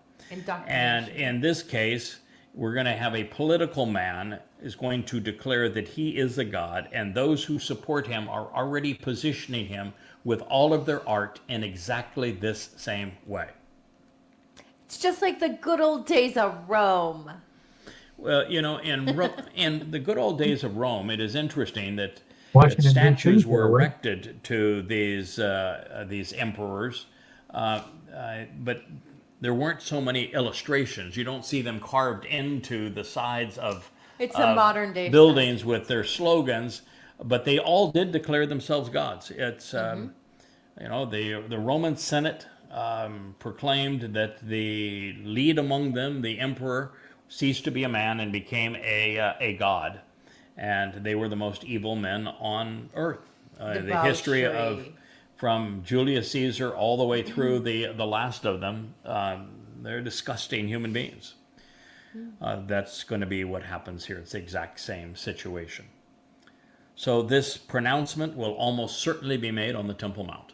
And in this case, we're going to have a political man is going to declare that he is a god, and those who support him are already positioning him with all of their art in exactly this same way. It's just like the good old days of Rome. Well, in the good old days of Rome, it is interesting that Washington, statues D.C. were were. erected to these emperors, but there weren't so many illustrations. You don't see them carved into the sides of It's a modern day buildings with their slogans, but they all did declare themselves gods. It's the Roman Senate proclaimed that the lead among them, the emperor, ceased to be a man and became a god, and they were the most evil men on earth. The history of from Julius Caesar all the way through the last of them, they're disgusting human beings. That's going to be what happens here. It's the exact same situation. So this pronouncement will almost certainly be made on the Temple Mount.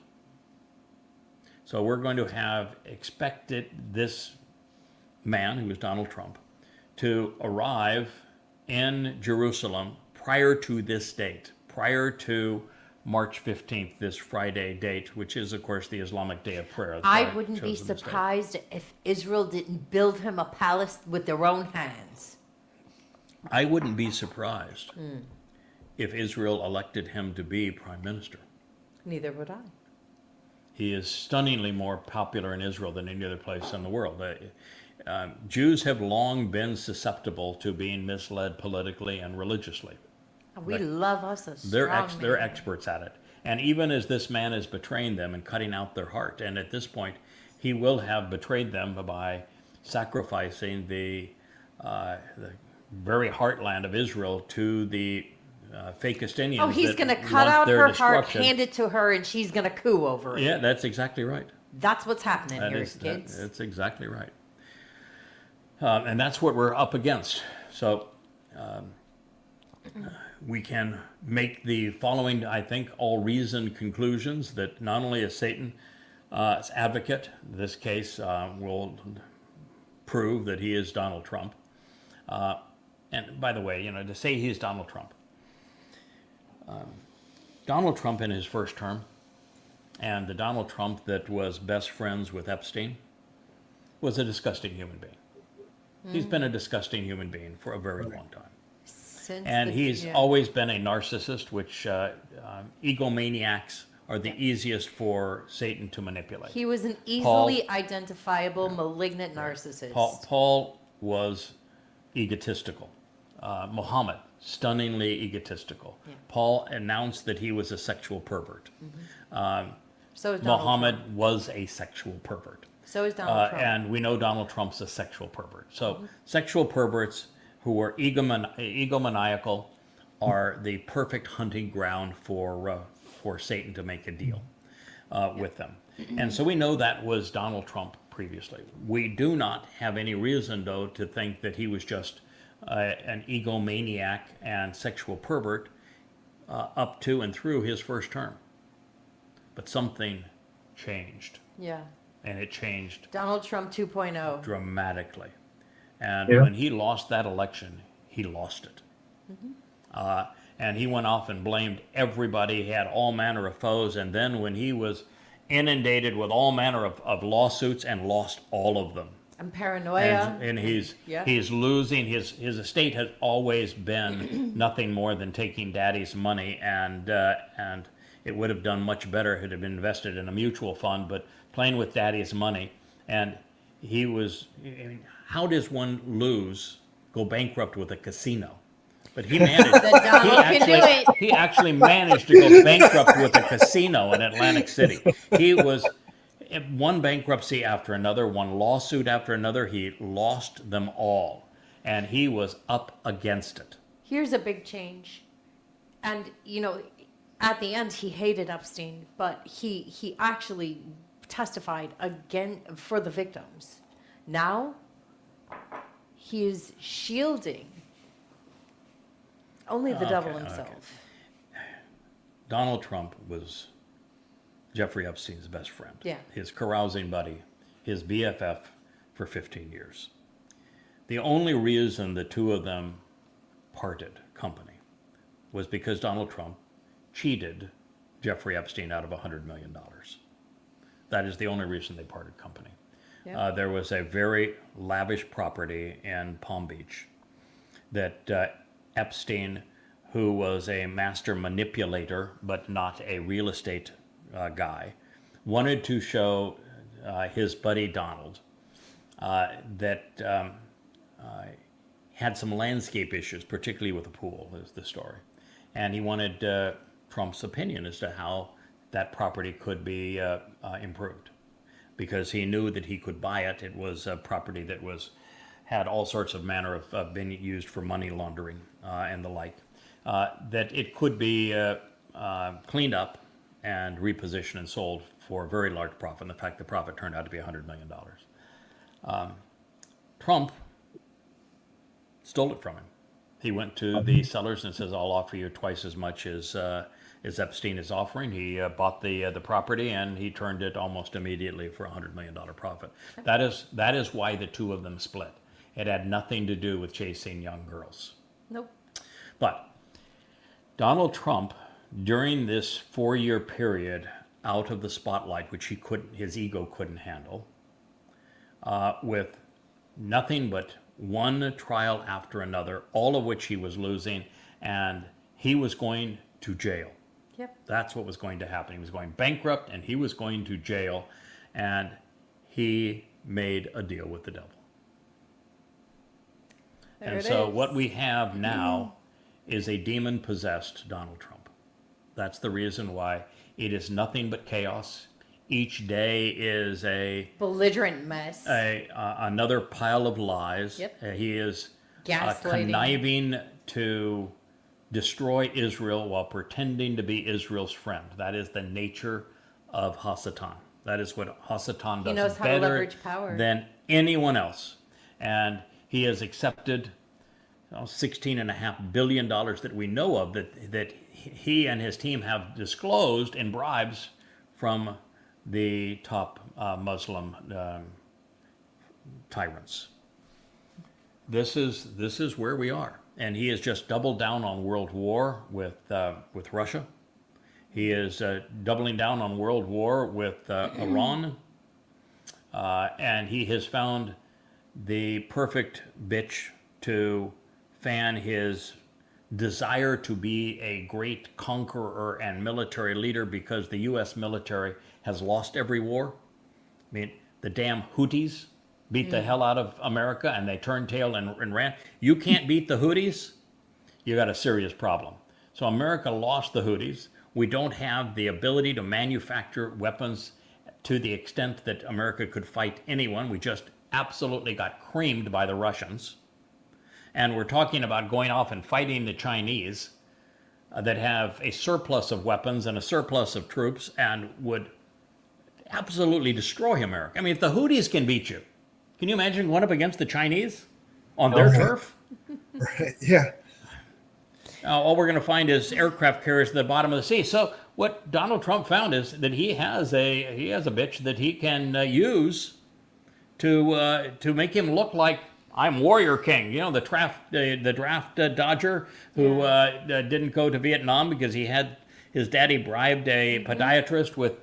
So we're going to have expected this man, who is Donald Trump, to arrive in Jerusalem prior to this date, prior to March 15th, this Friday date, which is, of course, the Islamic Day of Prayer. I wouldn't be surprised if Israel didn't build him a palace with their own hands. I wouldn't be surprised if Israel elected him to be prime minister. Neither would I. He is stunningly more popular in Israel than any other place in the world. Jews have long been susceptible to being misled politically and religiously. We love us a strong They're man. experts at it. And even as this man is betraying them and cutting out their heart, and at this point, he will have betrayed them by sacrificing the very heartland of Israel to the Fakistinians. Oh, he's going to cut out her heart, hand it to her, and she's going to coo over it. Yeah, that's exactly right. That's what's happening here, kids. That's exactly right. And that's what we're up against. So we can make the following, I think, all reasoned conclusions that not only is Satan's advocate, in this case will prove that he is Donald Trump. And by the way, to say he's Donald Trump. Donald Trump in his first term, and the Donald Trump that was best friends with Epstein, was a disgusting human being. He's been a disgusting human being for a very long time. And he's always been a narcissist, which egomaniacs are the easiest for Satan to manipulate. He was an easily identifiable, malignant narcissist. Paul was egotistical. Muhammad, stunningly egotistical. Yeah. Paul announced that he was a sexual pervert. So is Donald Muhammad Trump. Was a sexual pervert. So is Donald Trump. And we know Donald Trump's a sexual pervert. So sexual perverts who are egomaniacal are the perfect hunting ground for Satan to make a deal with them. And so we know that was Donald Trump previously. We do not have any reason, though, to think that he was just an egomaniac and sexual pervert up to and through his first term. But something changed. Yeah. And it changed Donald Trump 2.0. dramatically. And when he lost that election, he lost it. And he went off and blamed everybody. He had all manner of foes. And then when he was inundated with all manner of lawsuits and lost all of them. And paranoia. And he's losing. His estate has always been nothing more than taking daddy's money. And It would have done much better if it had been invested in a mutual fund, but playing with daddy's money. And he was, I mean, how does one go bankrupt with a casino? But he managed. The Donald can do it. He actually managed to go bankrupt with a casino in Atlantic City. He was one bankruptcy after another, one lawsuit after another. He lost them all, and he was up against it. Here's a big change. And, you know, at the end, he hated Epstein, but he actually testified again for the victims. Now, he is shielding only the devil himself. Okay. Donald Trump was Jeffrey Epstein's best friend. Yeah. His carousing buddy, his BFF for 15 years. The only reason the two of them parted company was because Donald Trump cheated Jeffrey Epstein out of $100 million. That is the only reason they parted company. Yeah. There was a very lavish property in Palm Beach that Epstein, who was a master manipulator but not a real estate guy, wanted to show his buddy Donald that had some landscape issues, particularly with the pool, is the story. And he wanted Trump's opinion as to how that property could be improved, because he knew that he could buy it. It was a property that had all sorts of manner of being used for money laundering and the like, that it could be cleaned up and repositioned and sold for a very large profit. In fact, the profit turned out to be $100 million. Trump stole it from him. He went to the sellers and says, "I'll offer you twice as much as Epstein is offering." He bought the property, and he turned it almost immediately for a $100 million profit. That is why the two of them split. It had nothing to do with chasing young girls. Nope. But Donald Trump, during this 4-year period out of the spotlight, which his ego couldn't handle, with nothing but one trial after another, all of which he was losing, and he was going to jail. Yep. That's what was going to happen. He was going bankrupt, and he was going to jail, and he made a deal with the devil. And so what we have now is a demon-possessed Donald Trump. That's the reason why it is nothing but chaos. Each day is a Belligerent mess. another pile of lies. Yep. He is Gaslighting. conniving to destroy Israel while pretending to be Israel's friend. That is the nature of Hasatan. That is what Hasatan does knows how to better leverage power. than anyone else. And he has accepted $16.5 billion that we know of that he and his team have disclosed in bribes from the top Muslim tyrants. This is where we are, and he has just doubled down on world war with Russia. He is doubling down on world war with Iran, and he has found the perfect bitch to fan his desire to be a great conqueror and military leader, because the U.S. military has lost every war. I mean, the damn Houthis beat the hell out of America, and they turned tail and ran. You can't beat the Houthis, you got a serious problem. So America lost the Houthis. We don't have the ability to manufacture weapons to the extent that America could fight anyone. We just absolutely got creamed by the Russians. And we're talking about going off and fighting the Chinese that have a surplus of weapons and a surplus of troops and would absolutely destroy America. I mean, if the Houthis can beat you, can you imagine going up against the Chinese on their turf? Right. Yeah. All we're going to find is aircraft carriers at the bottom of the sea. So what Donald Trump found is that he has a bitch that he can use to make him look like, I'm Warrior King. You know, the draft dodger who didn't go to Vietnam because he had his daddy bribed a podiatrist with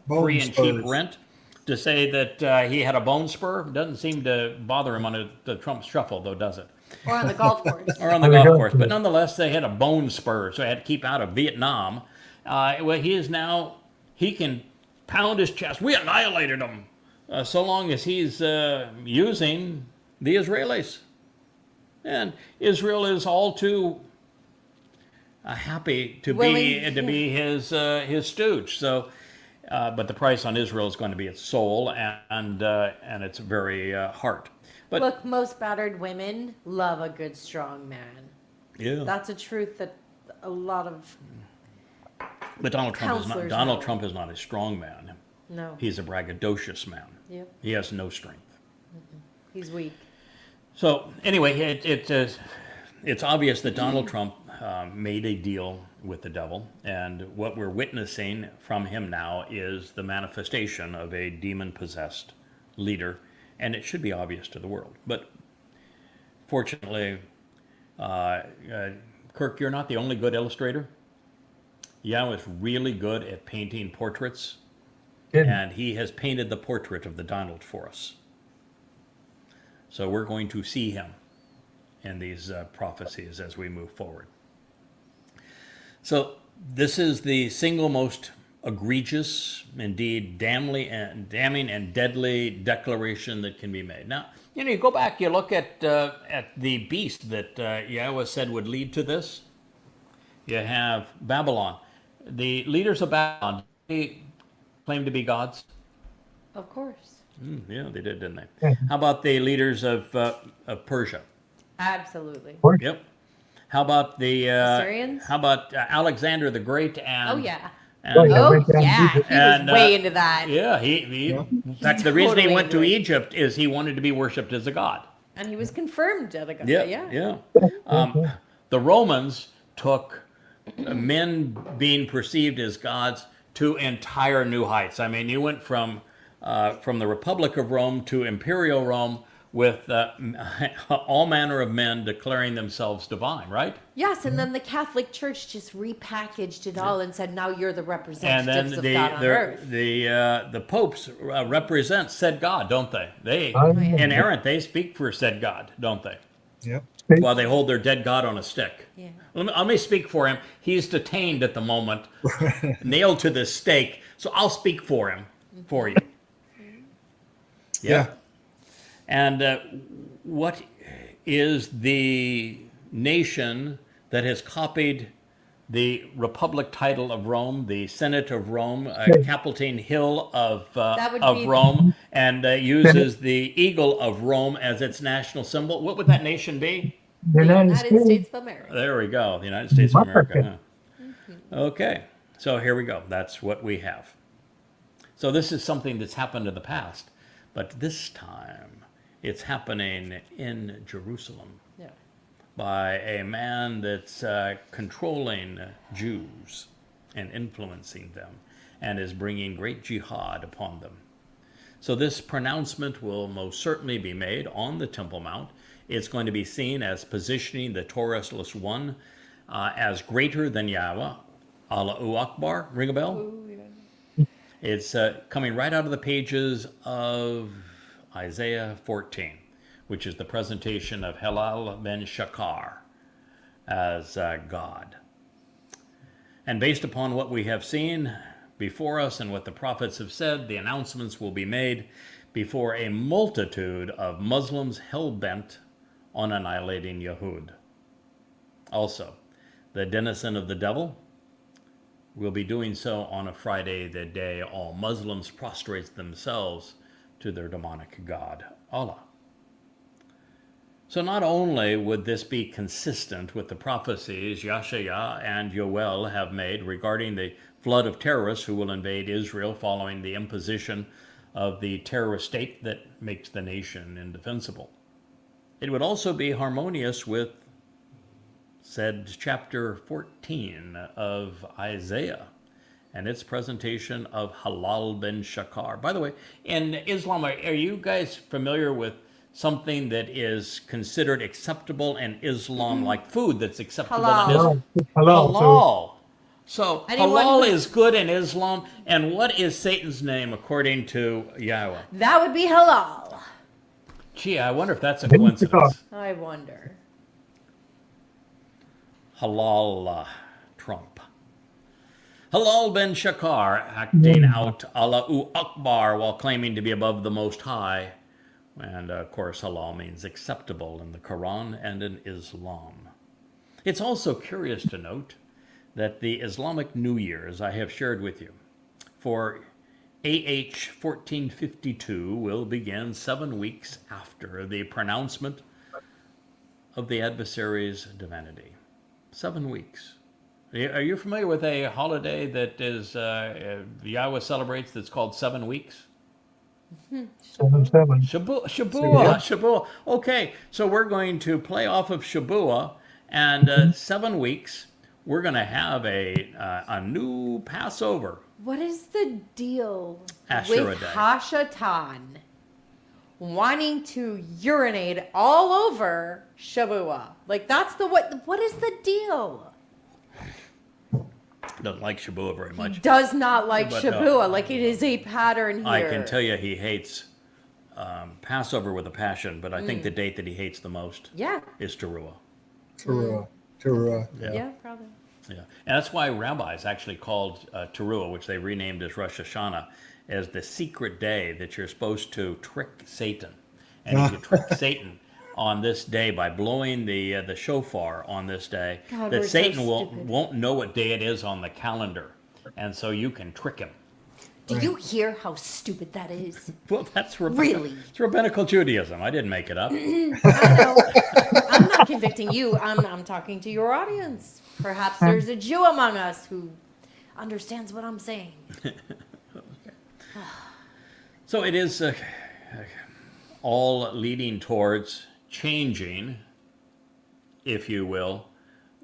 free and cheap rent to say that he had a bone spur. Doesn't seem to bother him on the Trump shuffle, though, does it? Or on the golf course. Or on the golf course. But nonetheless, they had a bone spur, so they had to keep out of Vietnam. Well, he can pound his chest. We annihilated them, so long as he's using the Israelis. And Israel is all too happy to be his stooge. So, but the price on Israel is going to be its soul and its very heart. But Look, most battered women love a good, strong man. yeah, That's a truth that a lot of but Donald Trump counselors is not a strong man. no. He's a braggadocious man. Yep, He has no strength. he's weak. So anyway, it's obvious that Donald Trump made a deal with the devil, and what we're witnessing from him now is the manifestation of a demon-possessed leader, and it should be obvious to the world. But fortunately, Kirk, you're not the only good illustrator. Yahowah is really good at painting portraits, and he has painted the portrait of the Donald for us. So we're going to see him in these prophecies as we move forward. So this is the single most egregious, indeed damning and deadly declaration that can be made. Now, you go back, you look at the beast that Yahowah said would lead to this. You have Babylon. The leaders of Babylon, they claim to be gods. Of course. Yeah, they did, didn't they? How about the leaders of Persia? Absolutely. Yep. How about the Assyrians? How about Alexander the Great? And Oh yeah. and, Yeah, Oh went down yeah. Egypt. He And, was way into that. yeah, he in fact, the reason he totally went to into it. Egypt is he wanted to be worshipped as a god. And he was confirmed as a god. Yeah. The Romans took men being perceived as gods to entire new heights. I mean, you went from the Republic of Rome to Imperial Rome with all manner of men declaring themselves divine, right? Yes, and then the Catholic Church just repackaged it all and said, now you're the And representatives then of God on earth. the popes represent said God, don't they? They yeah. inerrant. They speak for said God, don't they? Yep. While they hold their dead God on a stick. Yeah. Let me speak for him. He's detained at the moment, nailed to this stake. So I'll speak for him, for you. Yeah. And what is the nation that has copied the Republic title of Rome, the Senate of Rome, Capitoline Hill of That would be- Rome, and uses the eagle of Rome as its national symbol? What would that nation be? The The United United States. States of America. There we go, the United States of America. Huh? Okay, so here we go. That's what we have. So this is something that's happened in the past, but this time it's happening in Jerusalem Yeah. by a man that's controlling Jews and influencing them and is bringing great jihad upon them. So this pronouncement will most certainly be made on the Temple Mount. It's going to be seen as positioning the Towrahless one as greater than Yahowah. Allahu Akbar, ring a bell? Ooh, yeah. It's coming right out of the pages of Isaiah 14, which is the presentation of Helal ben Shakar as God. And based upon what we have seen before us and what the prophets have said, the announcements will be made before a multitude of Muslims hell-bent on annihilating Yahud. Also, the denizen of the devil will be doing so on a Friday, the day all Muslims prostrate themselves to their demonic god, Allah. So not only would this be consistent with the prophecies Yeshaya and Yoel have made regarding the flood of terrorists who will invade Israel following the imposition of the terrorist state that makes the nation indefensible, it would also be harmonious with said chapter 14 of Isaiah and its presentation of Halal ben Shakar. By the way, in Islam, are you guys familiar with something that is considered acceptable in Islam, like food that's acceptable Halal. in Islam? Hello. Halal. So Anyone halal who's- is good in Islam. And what is Satan's name according to Yahowah? That would be halal. Gee, I wonder if that's a coincidence. I wonder. Halal Trump. Halal bin Shakar acting out Allahu Akbar while claiming to be above the Most High. And of course, halal means acceptable in the Quran and in Islam. It's also curious to note that the Islamic New Year, as I have shared with you, for AH 1452 will begin 7 weeks after the pronouncement of the adversary's divinity. 7 weeks. Are you familiar with a holiday that is Yahweh celebrates that's called 7 weeks? 7-7. Shabuah. Okay, so we're going to play off of Shabuah, and 7 weeks we're going to have a new Passover. What is the deal Asherah with Day. Hashatan wanting to urinate all over Shavuot? Like, that's the what is the deal? Doesn't like Shabuah very much. Does not like But, Shavuot. Like, it is a pattern here. I can tell you he hates Passover with a passion, but I think the date that he hates the most Yeah. is Towrah. Towrah. Yeah, probably. Yeah, and that's why rabbis actually called Towrah, which they renamed as Rosh Hashanah, as the secret day that you're supposed to trick Satan. And if you trick Satan on this day by blowing the shofar on this day, God, that we're so Satan stupid. won't know what day it is on the calendar, and so you can trick him. Do you hear how stupid that is? Well, that's Really? It's rabbinical Judaism. I didn't make it up. I know. I'm not convicting you. I'm talking to your audience. Perhaps there's a Jew among us who understands what I'm saying. So it is all leading towards changing, if you will.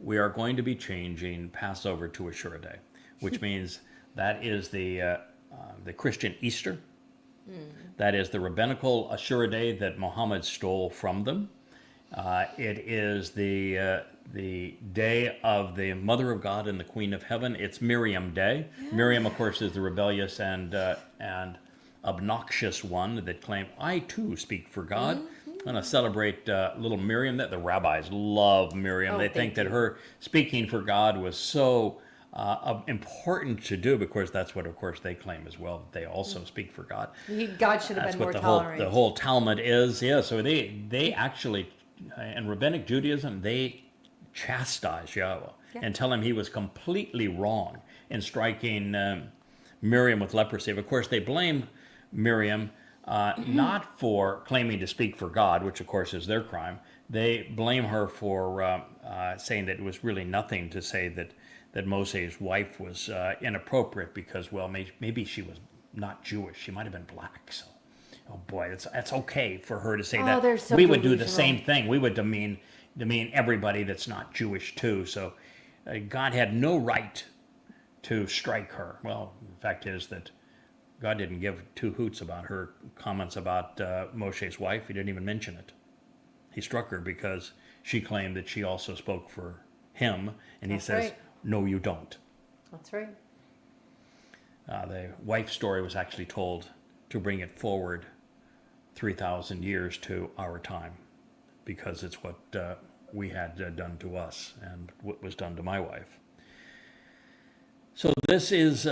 We are going to be changing Passover to Asherah Day, which means that is the Christian Easter. That is the rabbinical Asherah Day that Muhammad stole from them. It is the day of the Mother of God and the Queen of Heaven. It's Miriam Day. Yeah. Miriam, of course, is the rebellious and obnoxious one that claimed, I too speak for God. I'm going to celebrate little Miriam. That the rabbis love Miriam. They think that her speaking for God was so important to do, because that's what, of course, they claim as well. They also speak for God. God should have That's been what more the tolerant. whole Talmud is. Yeah, so they actually, in rabbinic Judaism, they chastise Yahweh and tell him he was completely wrong in striking Miriam with leprosy. Of course, they blame Miriam not for claiming to speak for God, which of course is their crime. They blame her for saying that it was really nothing to say that Moses' wife was inappropriate because, well, maybe she was not Jewish. She might have been black. So, oh boy, that's okay for her to say that. They're so we would do the delusional. same thing. We would demean everybody that's not Jewish too. So God had no right to strike her. Well, the fact is that God didn't give two hoots about her comments about Moshe's wife. He didn't even mention it. He struck her because she claimed that she also spoke for him, and he says, right. no, you don't. That's right. The wife story was actually told to bring it forward 3,000 years to our time, because it's what we had done to us and what was done to my wife. So this is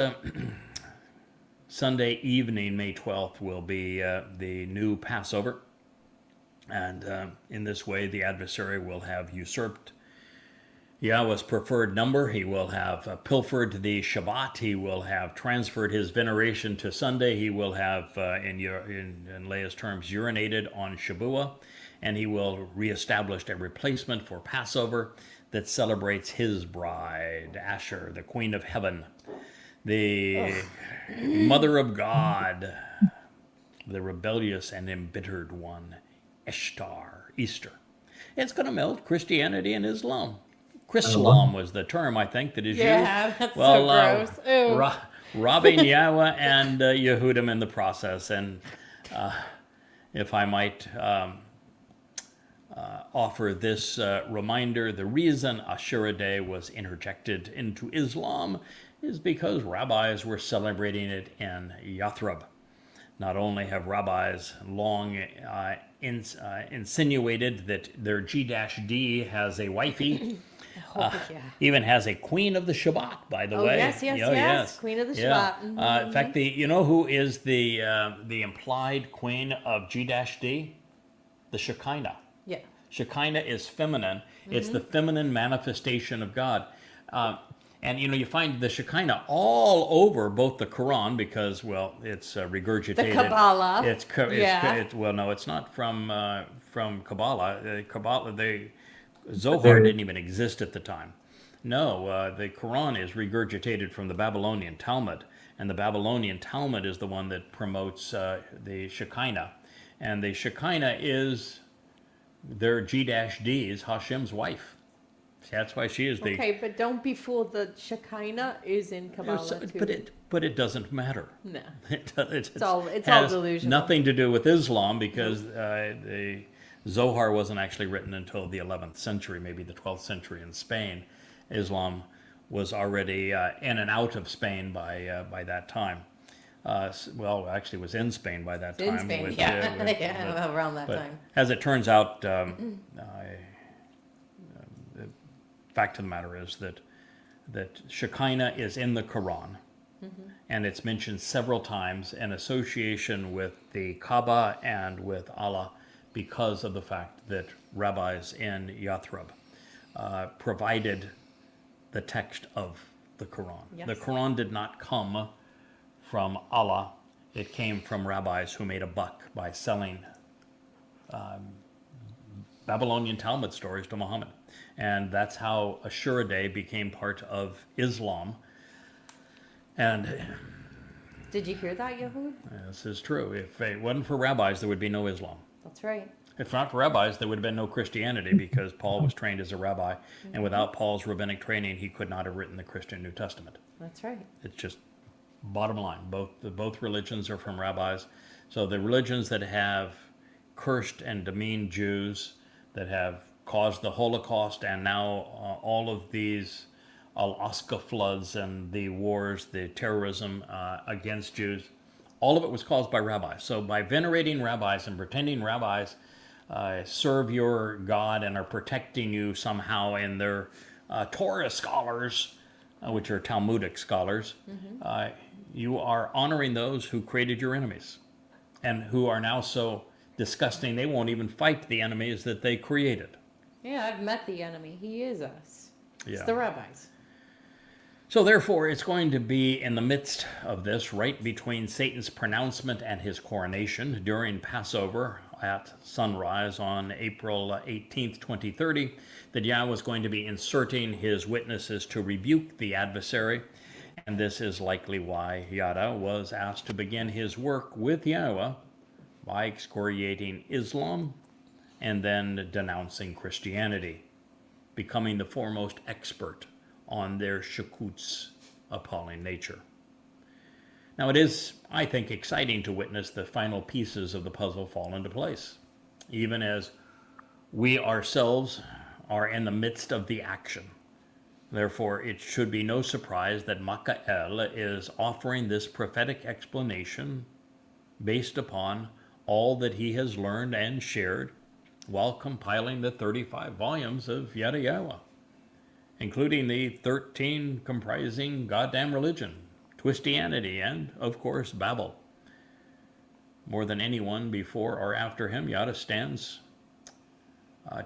Sunday evening, May 12th, will be the new Passover. And in this way, the adversary will have usurped Yahweh's preferred number. He will have pilfered the Shabat. He will have transferred his veneration to Sunday. He will have, in Leah's terms, urinated on Shabuah. And he will reestablish a replacement for Passover that celebrates his bride, Asher, the Queen of Heaven, the Mother of God, the rebellious and embittered one, Easter. It's going to melt Christianity and Islam. Chrislam was the term, I think, that is used. Yeah, that's so gross. Ew. Robbing Yahweh and Yehudim in the process. And if I might offer this reminder, the reason Asherah Day was interjected into Islam is because rabbis were celebrating it in Yathrib. Not only have rabbis long insinuated that their G-D has a wifey. Oh, yeah. Even has a queen of the Shabbat, by the Oh, way. yes, yes, yes. Queen of the Shabbat. Mhm, In fact, you know who is the implied queen of G-D? The Shekinah. Yeah. Shekinah is feminine. It's the feminine manifestation of God. And you find the Shekinah all over both the Quran because, well, it's regurgitated. The Kabbalah. Well, no, it's not from Kabbalah. The Zohar didn't even exist at the time. No, the Quran is regurgitated from the Babylonian Talmud, and the Babylonian Talmud is the one that promotes the Shekinah. And the Shekinah is their G-D is Hashem's wife. That's why she is the... Okay, but don't be fooled. The Shekinah is in Kabbalah too. But it doesn't matter. No. It's all has delusional. nothing to do with Islam because the Zohar wasn't actually written until the 11th century, maybe the 12th century in Spain. Islam was already in and out of Spain by that time. Well, actually, it was in Spain by that time. In Spain, yeah, around that time. As it turns out, the fact of the matter is that Shekinah is in the Quran, and it's mentioned several times in association with the Kaaba and with Allah because of the fact that rabbis in Yathrib provided the text of the Quran. Yes. The Quran did not come from Allah. It came from rabbis who made a buck by selling Babylonian Talmud stories to Muhammad. And that's how Ashura became part of Islam. And Did you hear that, Yahuwah? this is true. If it wasn't for rabbis, there would be no Islam. That's right. If not for rabbis, there would have been no Christianity because Paul was trained as a rabbi. And without Paul's rabbinic training, he could not have written the Christian New Testament. That's right. It's just bottom line. Both religions are from rabbis. So the religions that have cursed and demeaned Jews, that have caused the Holocaust, and now all of these Alaska floods and the wars, the terrorism against Jews, all of it was caused by rabbis. So by venerating rabbis and pretending rabbis serve your God and are protecting you somehow in their Torah scholars, which are Talmudic scholars, you are honoring those who created your enemies and who are now so disgusting they won't even fight the enemies that they created. Yeah, I've met the enemy. He is us. It's Yeah. the rabbis. So therefore, it's going to be in the midst of this, right between Satan's pronouncement and his coronation during Passover at sunrise on April 18th, 2030, that Yahweh is going to be inserting his witnesses to rebuke the adversary. And this is likely why Yada was asked to begin his work with Yahweh by excoriating Islam and then denouncing Christianity, becoming the foremost expert on their Shakut's appalling nature. Now it is, I think, exciting to witness the final pieces of the puzzle fall into place, even as we ourselves are in the midst of the action. Therefore, it should be no surprise that Michael is offering this prophetic explanation based upon all that he has learned and shared while compiling the 35 volumes of Yada Yahowah, including the 13 comprising goddamn religion, Twistianity, and, of course, Babel. More than anyone before or after him, Yada stands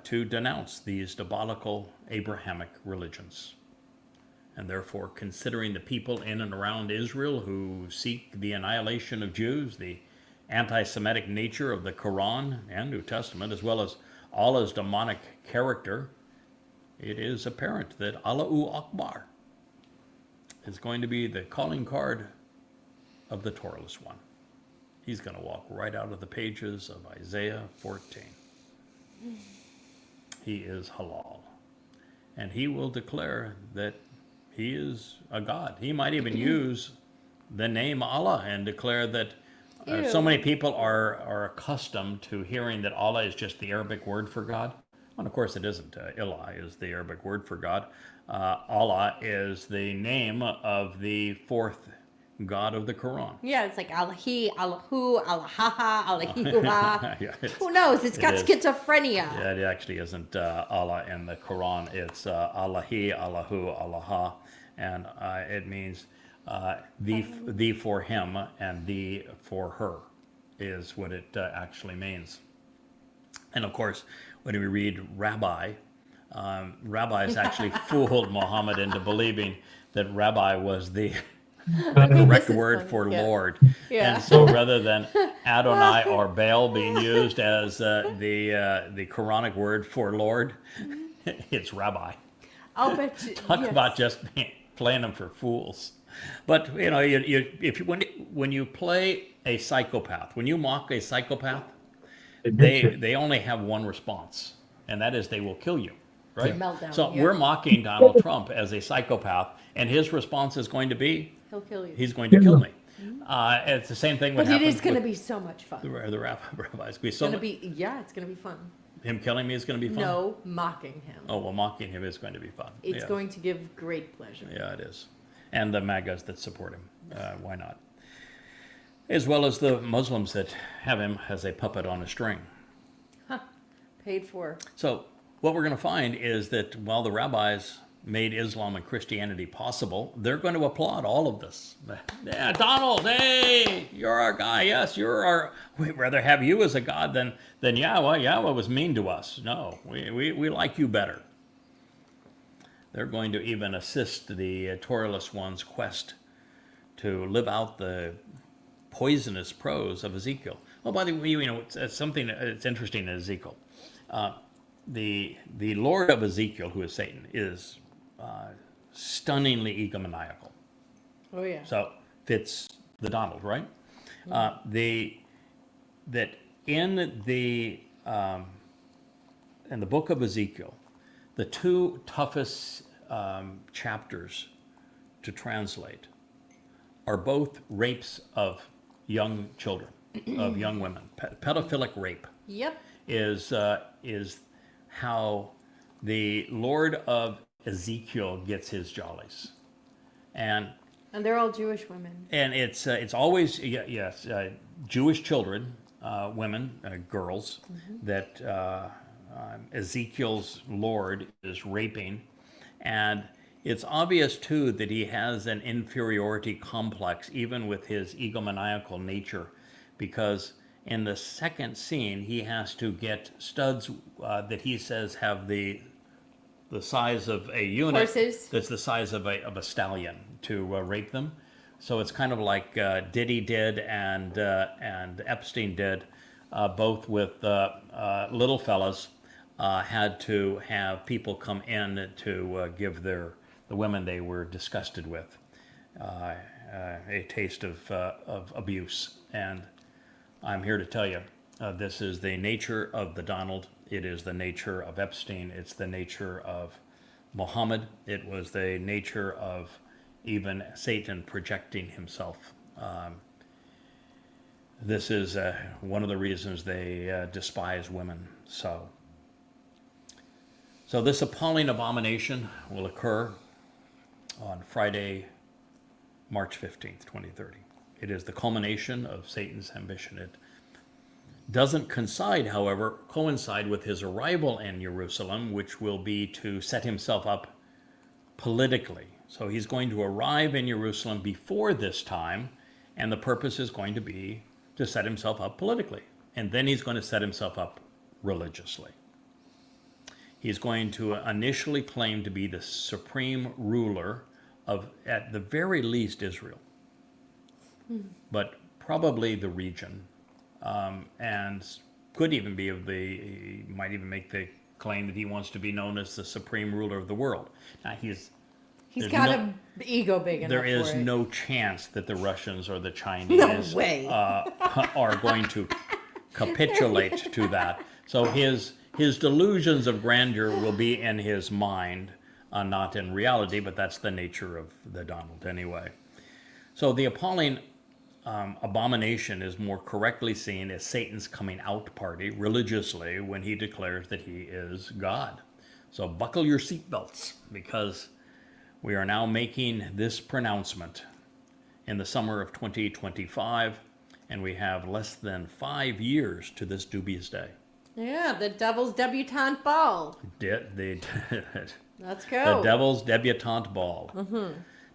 to denounce these diabolical Abrahamic religions. And therefore, considering the people in and around Israel who seek the annihilation of Jews, the anti-Semitic nature of the Quran and New Testament, as well as Allah's demonic character, it is apparent that Allahu Akbar is going to be the calling card of the Towrahless one. He's going to walk right out of the pages of Isaiah 14. He is halal. And he will declare that he is a God. He might even use the name Allah and declare that so many people are accustomed to hearing that Allah is just the Arabic word for God. And of course it isn't. Ilah is the Arabic word for God. Allah is the name of the fourth God of the Quran. Yeah, it's like Allahi, Allahu, Allahaha, Allahihuah. Yeah, Who knows? It's got is. schizophrenia. Yeah, it actually isn't Allah in the Quran. It's Allahi, Allahu, Allaha, and it means thee for him and thee for her is what it actually means. And of course, when we read rabbi, rabbis actually fooled Muhammad into believing that rabbi was the correct is word funny, for yeah. Lord. Yeah. And so rather than Adonai or Baal being used as the Quranic word for Lord, it's rabbi. I'll bet you. Talk yes. about just playing them for fools. But you know, when you play a psychopath, when you mock a psychopath, they only have one response, and that is they will kill you, right? Meltdown, So yeah. we're mocking Donald Trump as a psychopath, and his response is going to be, He'll kill you. he's going to kill me. It's the same thing. But it is going to be so much fun. the rabbis. It's going to be, it's going to be fun. Him killing me is going to be fun. No, mocking him. Oh well, mocking him is going to be fun. It's Yeah. going to give great pleasure. Yeah, it is. And the MAGAs that support him. Why not? As well as the Muslims that have him as a puppet on a string. Paid for. So what we're going to find is that while the rabbis made Islam and Christianity possible, they're going to applaud all of this. Yeah, Donald, hey, you're our guy. Yes, you're our... We'd rather have you as a god than Yahweh. Yahweh was mean to us. No, we like you better. They're going to even assist the Towrahless one's quest to live out the poisonous prose of Ezekiel. Well, by the way, you know, it's something that's interesting in Ezekiel. The Lord of Ezekiel, who is Satan, is stunningly egomaniacal. Oh, yeah. So fits the Donald, right? That in the book of Ezekiel, the two toughest chapters to translate are both rapes of young children, of young women. Pedophilic rape Yep. is how the Lord of Ezekiel gets his jollies, and And they're all Jewish women. it's always Jewish children, women, girls that Ezekiel's Lord is raping, and it's obvious too that he has an inferiority complex even with his egomaniacal nature, because in the second scene he has to get studs that he says have the size of a unit Horses. that's the size of a stallion to rape them. So it's kind of like Diddy did and Epstein did, both with little fellas had to have people come in to give the women they were disgusted with a taste of abuse. And I'm here to tell you, this is the nature of the Donald. It is the nature of Epstein. It's the nature of Muhammad. It was the nature of even Satan projecting himself. This is one of the reasons they despise women so. So this appalling abomination will occur on Friday, March 15th, 2030. It is the culmination of Satan's ambition. It doesn't coincide with his arrival in Jerusalem, which will be to set himself up politically. So he's going to arrive in Jerusalem before this time, and the purpose is going to be to set himself up politically. And then he's going to set himself up religiously. He's going to initially claim to be the supreme ruler of, at the very least, Israel, but probably the region, and could even be he might even make the claim that he wants to be known as the supreme ruler of the world. Now He's there's got no- an ego big enough there is for it. no chance that the Russians or the Chinese way. are going to capitulate to that. So his delusions of grandeur will be in his mind, not in reality, but that's the nature of the Donald anyway. So the appalling abomination is more correctly seen as Satan's coming out party religiously when he declares that he is God. So buckle your seatbelts, because we are now making this pronouncement. in the summer of 2025, and we have less than 5 years to this dubious day. Yeah, the Devil's Debutante Ball. The Let's go. Devil's Debutante Ball.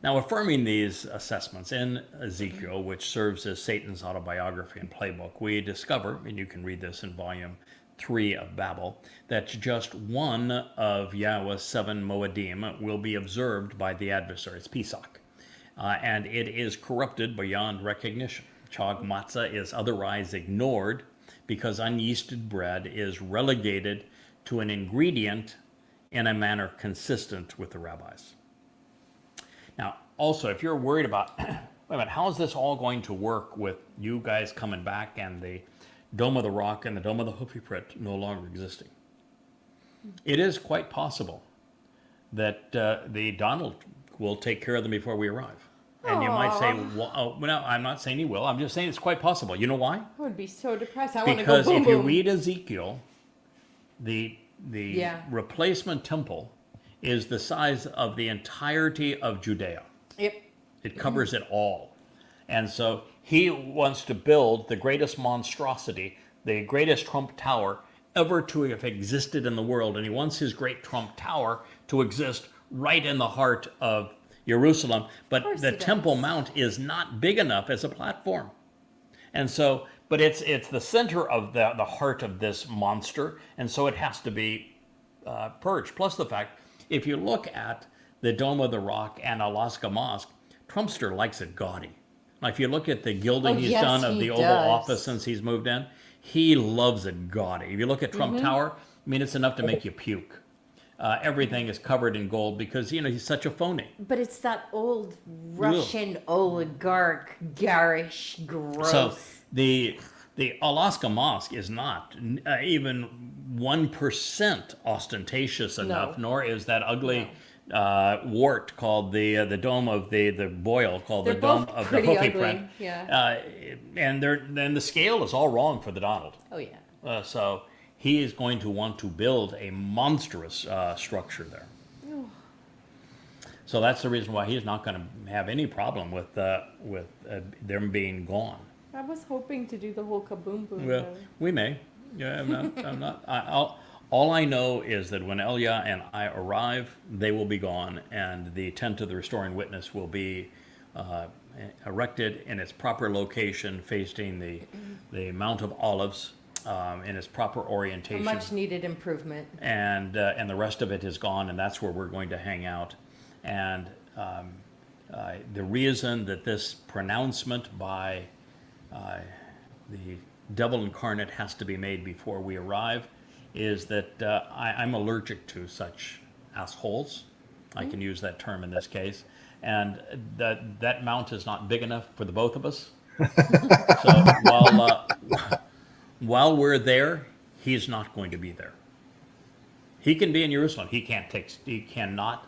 Now, affirming these assessments in Ezekiel, which serves as Satan's autobiography and playbook, we discover, and you can read this in volume 3 of Babel, that just one of Yahweh's 7 Moedim will be observed by the adversary. It's Pesach. And it is corrupted beyond recognition. Chog matzah is otherwise ignored because unyeasted bread is relegated to an ingredient in a manner consistent with the rabbis. Now, also, if you're worried about, wait a minute, how is this all going to work with you guys coming back and the Dome of the Rock and the Dome of the Hufiprit no longer existing? It is quite possible that the Donald will take care of them before we arrive. And you might say, well, no, I'm not saying he will. I'm just saying it's quite possible. You know why? I would be so depressed. I want to go Because boom, if you boom. read Ezekiel, the replacement temple is the size of the entirety of Judea. Yep. It covers it all. And so he wants to build the greatest monstrosity, the greatest Trump Tower ever to have existed in the world. And he wants his great Trump Tower to exist right in the heart of Jerusalem. But the Temple Mount is not big enough as a platform. And so, but it's the center of the heart of this monster. And so it has to be purged. Plus the fact, if you look at the Dome of the Rock and Alaska Mosque, Trumpster likes it gaudy. Now, if you look at the gilding he's done of the Oval Office since he's moved in, he loves it gaudy. If you look at Trump Tower, I mean, it's enough to make you puke. Everything is covered in gold because, you know, he's such a phony. But it's that old Russian oligarch, garish, gross. So the Alaska Mosque is not even 1% ostentatious enough, nor is that ugly wart called the dome of the boil called They're the dome both of the pretty hoofy ugly. print. Yeah. And then the scale is all wrong for the Donald. Oh, yeah. So he is going to want to build a monstrous structure there. So that's the reason why he's not going to have any problem with them being gone. I was hoping to do the whole kaboom boom. Well, we may. Yeah, I'm not. All I know is that when Elia and I arrive, they will be gone, and the tent of the restoring witness will be erected in its proper location, facing the Mount of Olives, in its proper orientation. A much needed improvement. And the rest of it is gone, and that's where we're going to hang out. And the reason that this pronouncement by the devil incarnate has to be made before we arrive is that I'm allergic to such assholes. I can use that term in this case. And that mount is not big enough for the both of us. So while we're there, he's not going to be there. He can be in Jerusalem. He cannot,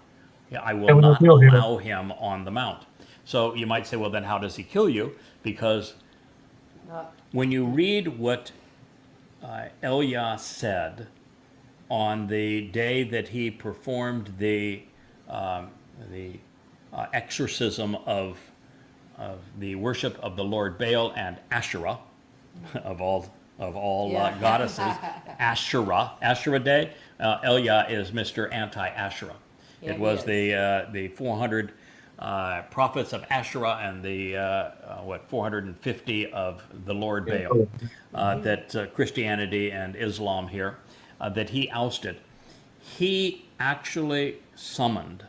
I will not allow him on the mount. So you might say, well, then how does he kill you? Because when you read what Elia said on the day that he performed the exorcism of the worship of the Lord Baal and Asherah, of all goddesses, Asherah Day. Elia is Mr. Anti-Asherah. Yeah, it was the 400 prophets of Asherah and the 450 of the Lord Baal that Christianity and Islam here that he ousted. He actually summoned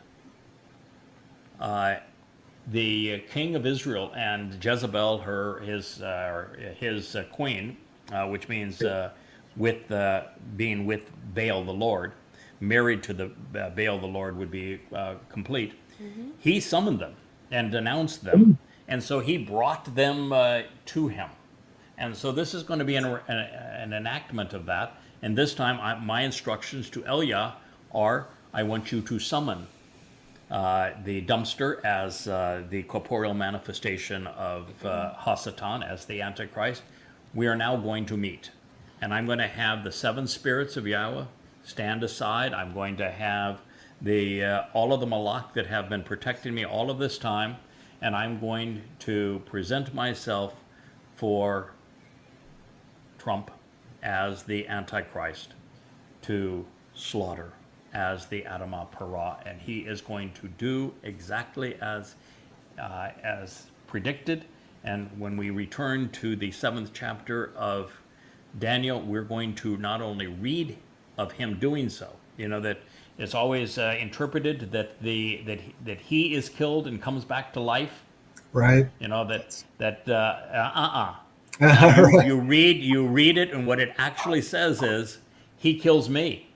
the king of Israel and Jezebel, his queen, which means being with Baal the Lord, married to the Baal the Lord would be complete. He summoned them and denounced them, and so he brought them to him. And so this is going to be an enactment of that. And this time, my instructions to Elia are: I want you to summon the dumpster as the corporeal manifestation of Hasatan, as the Antichrist. We are now going to meet, and I'm going to have the 7 spirits of Yahweh stand aside. I'm going to have all of the Malach that have been protecting me all of this time, and I'm going to present myself for Trump as the Antichrist to slaughter as the Adamah Parah, and he is going to do exactly as predicted. And when we return to the 7th chapter of Daniel, we're going to not only read of him doing so, you know, that it's always interpreted that that he is killed and comes back to life. Right. You know, Right. you read it, and what it actually says is, he kills me.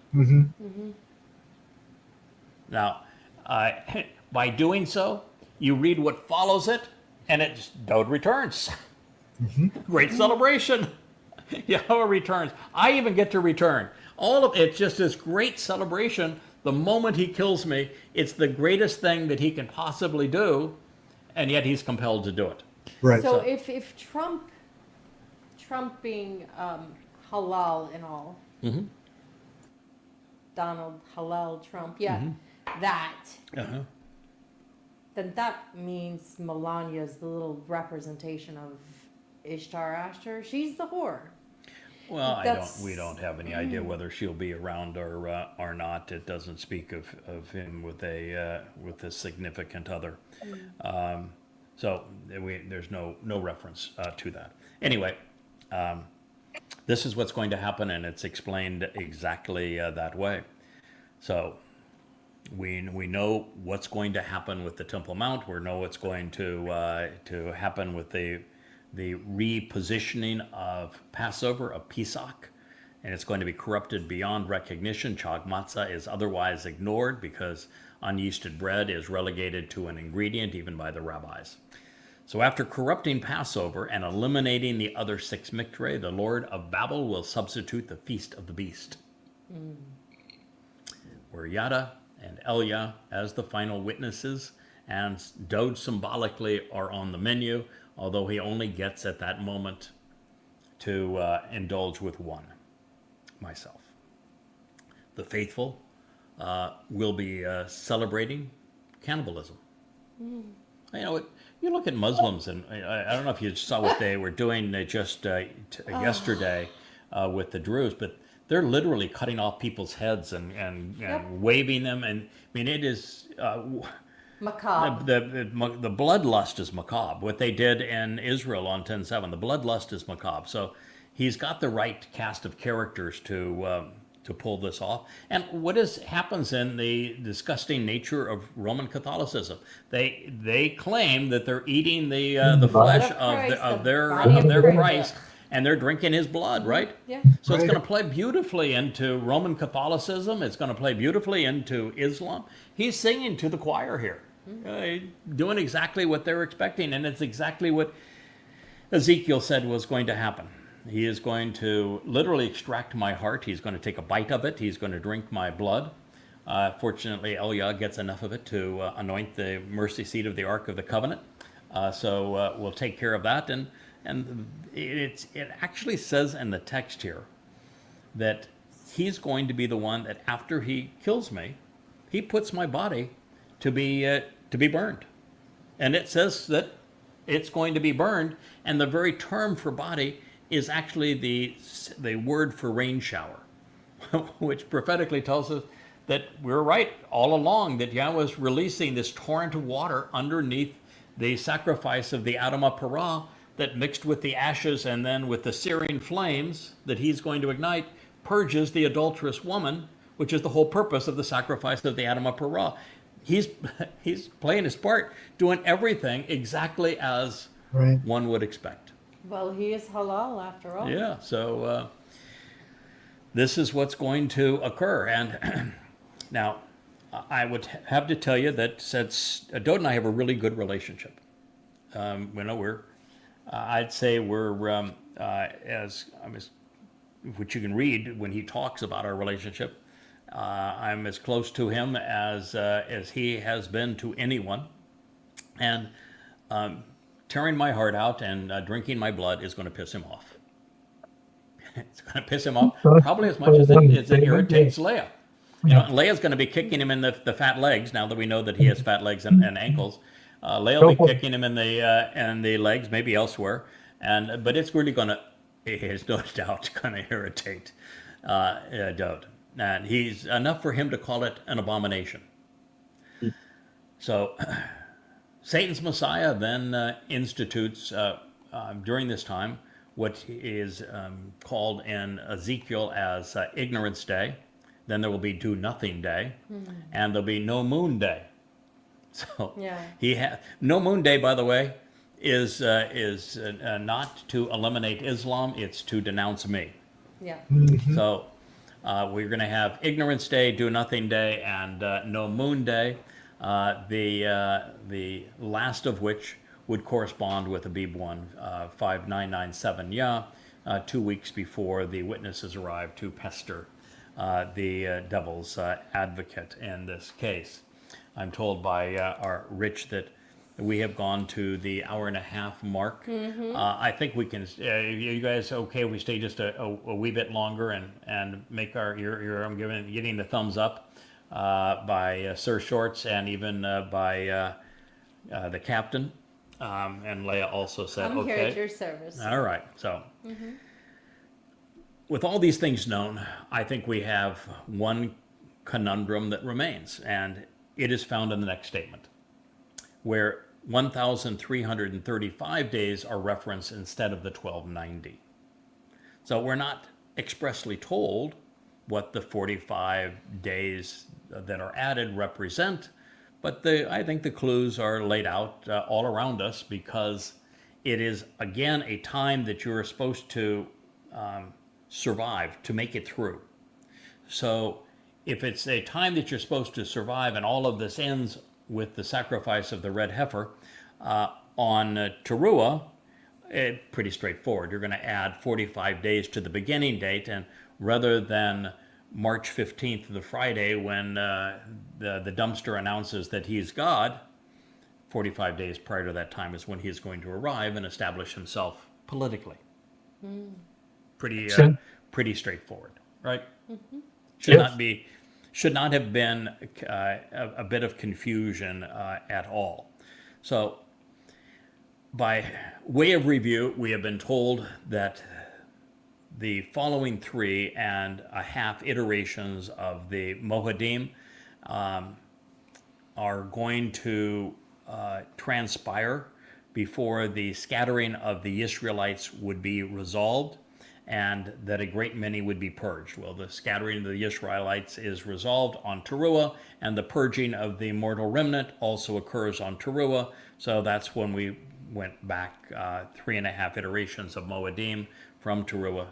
Now, by doing so, you read what follows it, and it's Dode returns. Great celebration. Yahowah returns. I even get to return. All of it's just this great celebration. The moment he kills me, it's the greatest thing that he can possibly do, and yet he's compelled to do it. Right. So if Trump being halal and all, Donald Halal Trump, that, then that means Melania's the little representation of Ishtar Ashtar. She's the whore. Well, we don't have any idea whether she'll be around or not. It doesn't speak of him with a significant other. So there's no reference to that. Anyway, this is what's going to happen, and it's explained exactly that way. So we know what's going to happen with the Temple Mount. We know what's going to happen with the repositioning of Passover, of Pesach, and it's going to be corrupted beyond recognition. Chag matzah is otherwise ignored because unyeasted bread is relegated to an ingredient even by the rabbis. So after corrupting Passover and eliminating the other 6 miktrei, the Lord of Babel will substitute the Feast of the Beast, where Yada and Elia as the final witnesses and Dode symbolically are on the menu, although he only gets at that moment to indulge with one, myself. The faithful will be celebrating cannibalism. You know, you look at Muslims, and I don't know if you saw what they were doing just yesterday with the Druze, but they're literally cutting off people's heads and waving them. And I mean, it is... Macabre. The bloodlust is macabre. What they did in Israel on 10/7, the bloodlust is macabre. So he's got the right cast of characters to pull this off. And what happens in the disgusting nature of Roman Catholicism? They claim that they're eating the flesh of their Christ, and they're drinking his blood, right? Yeah. So it's going to play beautifully into Roman Catholicism. It's going to play beautifully into Islam. He's singing to the choir here, doing exactly what they're expecting, and it's exactly what Ezekiel said was going to happen. He is going to literally extract my heart. He's going to take a bite of it. He's going to drink my blood. Fortunately, Elia gets enough of it to anoint the mercy seat of the Ark of the Covenant. So we'll take care of that. And it actually says in the text here that he's going to be the one that after he kills me, he puts my body to be burned. And it says that it's going to be burned, and the very term for body is actually the word for rain shower, which prophetically tells us that we're right all along, that Yahweh is releasing this torrent of water underneath the sacrifice of the Adamah Parah that mixed with the ashes and then with the searing flames that he's going to ignite purges the adulterous woman, which is the whole purpose of the sacrifice of the Adamah Parah. He's playing his part, doing everything exactly as one would expect. Well, he is halal after all. Yeah, so this is what's going to occur. And now, I would have to tell you that since Dode and I have a really good relationship, I'd say we're as which you can read when he talks about our relationship. I'm as close to him as he has been to anyone, and tearing my heart out and drinking my blood is going to piss him off. It's going to piss him off probably as much as it irritates Leah. You know, Leah's going to be kicking him in the fat legs now that we know that he has fat legs and ankles. Leah Go will be for it. kicking him in the legs, maybe elsewhere, but it's really going to, it's no doubt going to irritate Dode. And he's enough for him to call it an abomination. So Satan's Messiah then institutes during this time what is called in Ezekiel as Ignorance Day. Then there will be Do Nothing Day, and there'll be No Moon Day. So Yeah. No Moon Day, by the way, is not to eliminate Islam; it's to denounce me. Yeah. So we're going to have Ignorance Day, Do Nothing Day, and No Moon Day. The last of which would correspond with Abib 1, 5997 Yah, 2 weeks before the witnesses arrive to pester the devil's advocate in this case. I'm told by our Rich that we have gone to the hour-and-a-half mark. I think we can. You guys okay? We stay just a wee bit longer and make our. I'm getting the thumbs up by Sir Shorts and even by the captain. And Leah also said, I'm okay. here at your service. All right. So, with all these things known, I think we have one conundrum that remains, and it is found in the next statement, where 1,335 days are referenced instead of the 1,290. So we're not expressly told what the 45 days that are added represent, but I think the clues are laid out all around us, because it is, again, a time that you're supposed to survive, to make it through. So if it's a time that you're supposed to survive, and all of this ends with the sacrifice of the red heifer on Towrah, pretty straightforward. You're going to add 45 days to the beginning date, and rather than March 15th, the Friday, when the dumpster announces that he's God, 45 days prior to that time is when he's going to arrive and establish himself politically. Pretty straightforward, right? Should not have been a bit of confusion at all. So, by way of review, we have been told that the following 3.5 iterations of the Mohadim are going to transpire before the scattering of the Israelites would be resolved, and that a great many would be purged. Well, the scattering of the Israelites is resolved on Towrah, and the purging of the mortal remnant also occurs on Towrah. So that's when we went back 3.5 iterations of Moedim from Towrah,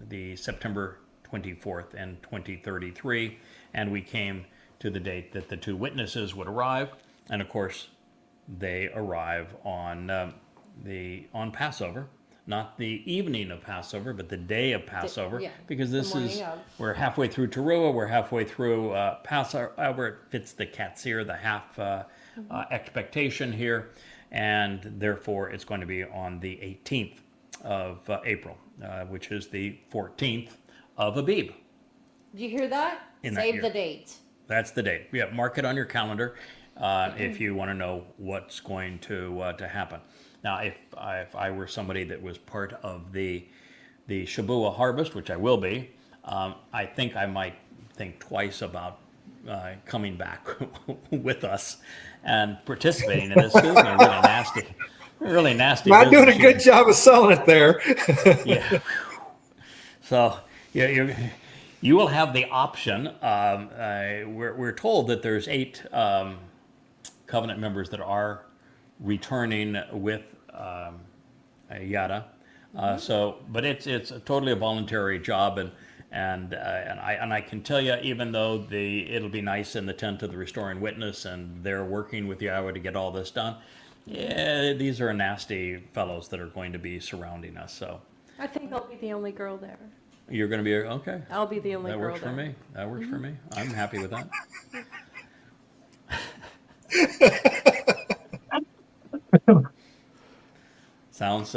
the September 24th and 2033, and we came to the date that the two witnesses would arrive, and of course they arrive on Passover. Not the evening of Passover, but the day of Passover, because we're halfway through Towrah, we're halfway through Passover. It fits the Katsir, the half expectation here, and therefore it's going to be on the 18th of April, which is the 14th of Abib. Did you hear that? Save the date. That's the date. Yeah, mark it on your calendar if you want to know what's going to happen. Now, if I were somebody that was part of the Shabua harvest, which I will be, I think I might think twice about coming back with us and participating in this. This is really nasty. Not doing a good job of selling it there. Yeah. So you will have the option. We're told that there's 8 covenant members that are returning with Yada. But it's totally a voluntary job, and I can tell you, even though it'll be nice in the tent of the Restoring Witness, and they're working with Yahowah to get all this done. Yeah, these are nasty fellows that are going to be surrounding us. So I think I'll be the only girl there. you're going to be okay. I'll be the only That girl works there. for me. That works for me. I'm happy with that. Sounds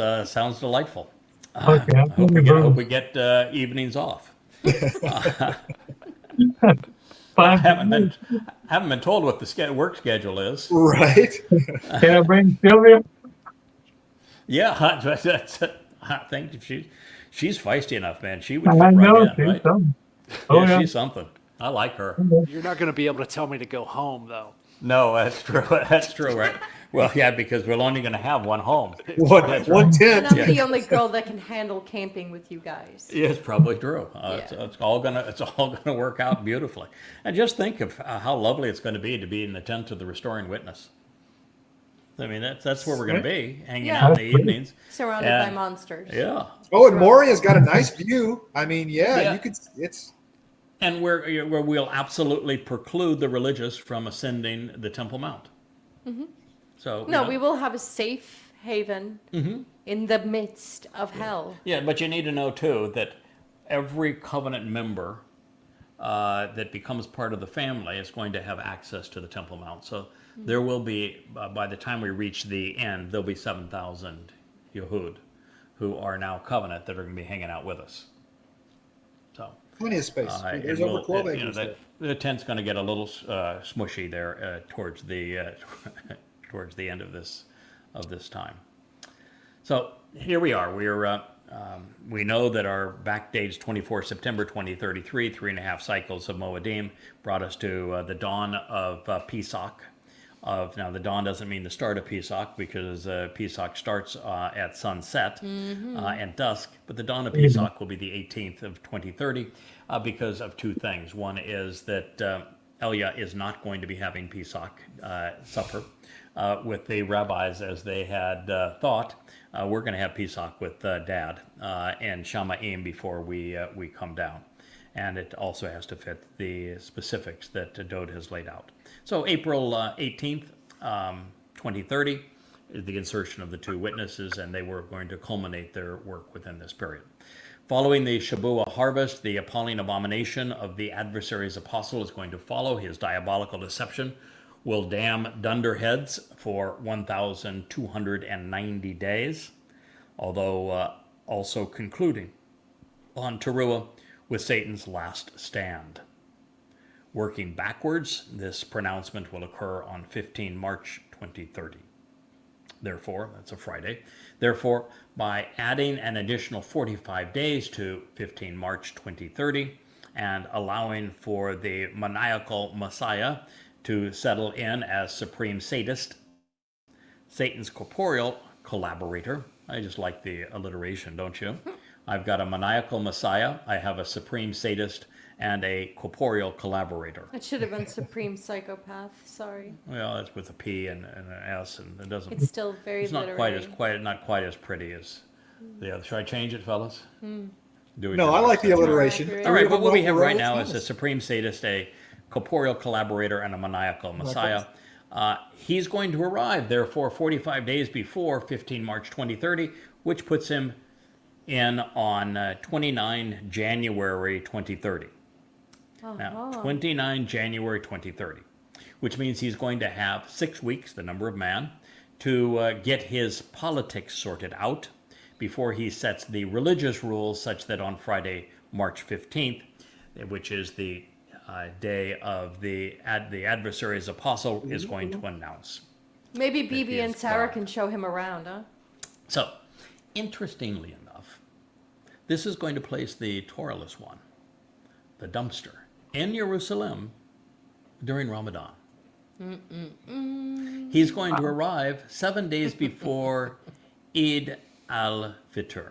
delightful. Okay, I hope we get evenings off. I 5 haven't been told what the work schedule is. Right. Can I bring Sylvia? Yeah, I think she's feisty enough, man. She would I fit right know, in, she's right? some. Oh, Yeah, yeah. she's something. I like her. You're not going to be able to tell me to go home, though. No, that's true. That's true, right? Well, yeah, because we're only going to have one home. One And tent. I'm the only girl that can handle camping with you guys. Yeah, it's probably true. Yeah. It's all gonna work out beautifully. And just think of how lovely it's going to be in the tent of the Restoring Witness. I mean, that's where we're going to be, hanging Yeah. out in the evenings. Surrounded by And- monsters. Yeah, Oh, and Moria's got a nice view. I mean, Yeah. you could. It's and where we'll absolutely preclude the religious from ascending the Temple Mount. So No, we will have a safe haven in the midst of hell. Yeah, but you need to know too that every covenant member that becomes part of the family is going to have access to the Temple Mount. So there will be, by the time we reach the end, there'll be 7,000 Yehud who are now covenant that are going to be hanging out with us. So plenty of space. and There's over 12 you know, acres there. the tent's going to get a little smushy there towards the towards the end of this time. So here we are. We know that our back dates 24 September 2033, 3.5 cycles of Moedim brought us to the dawn of Pesach. Now, the dawn doesn't mean the start of Pesach because Pesach starts at sunset and dusk, but the dawn of Pesach will be the 18th of 2030 because of two things. One is that Elia is not going to be having Pesach supper with the rabbis as they had thought. We're going to have Pesach with Dad and Shama'im before we come down. And it also has to fit the specifics that Dode has laid out. So April 18th, 2030 is the insertion of the two witnesses, and they were going to culminate their work within this period. Following the Shabuah harvest, the appalling abomination of the adversary's apostle is going to follow. His diabolical deception will damn dunderheads for 1,290 days, although also concluding on Towrah with Satan's last stand. Working backwards, this pronouncement will occur on 15 March 2030. Therefore, that's a Friday. Therefore, by adding an additional 45 days to 15 March 2030 and allowing for the maniacal Messiah to settle in as supreme sadist, Satan's corporeal collaborator. I just like the alliteration, don't you? I've got a maniacal Messiah, I have a supreme sadist, and a corporeal collaborator. It should have been Supreme Psychopath. Sorry. Well, that's with a P and an S, and it doesn't. It's still very It's not literary. not quite as pretty as the other. Should I change it, fellas? Do we No, I like the alliteration. accurate. All right, but what we have right Morales now is a Thomas. supreme sadist, a corporeal collaborator, and a maniacal Messiah. He's going to arrive, therefore, 45 days before 15 March 2030, which puts him in on 29 January 2030. Now, 29 January 2030, which means he's going to have 6 weeks, the number of man, to get his politics sorted out before he sets the religious rules such that on Friday, March 15th, which is the day of the adversary's apostle, is going to announce. Maybe he BB and is Sarah God. can show him around, huh? So, interestingly enough, this is going to place the Towrahless one, the dumpster, in Jerusalem during Ramadan. He's going to arrive 7 days before Eid al-Fitr.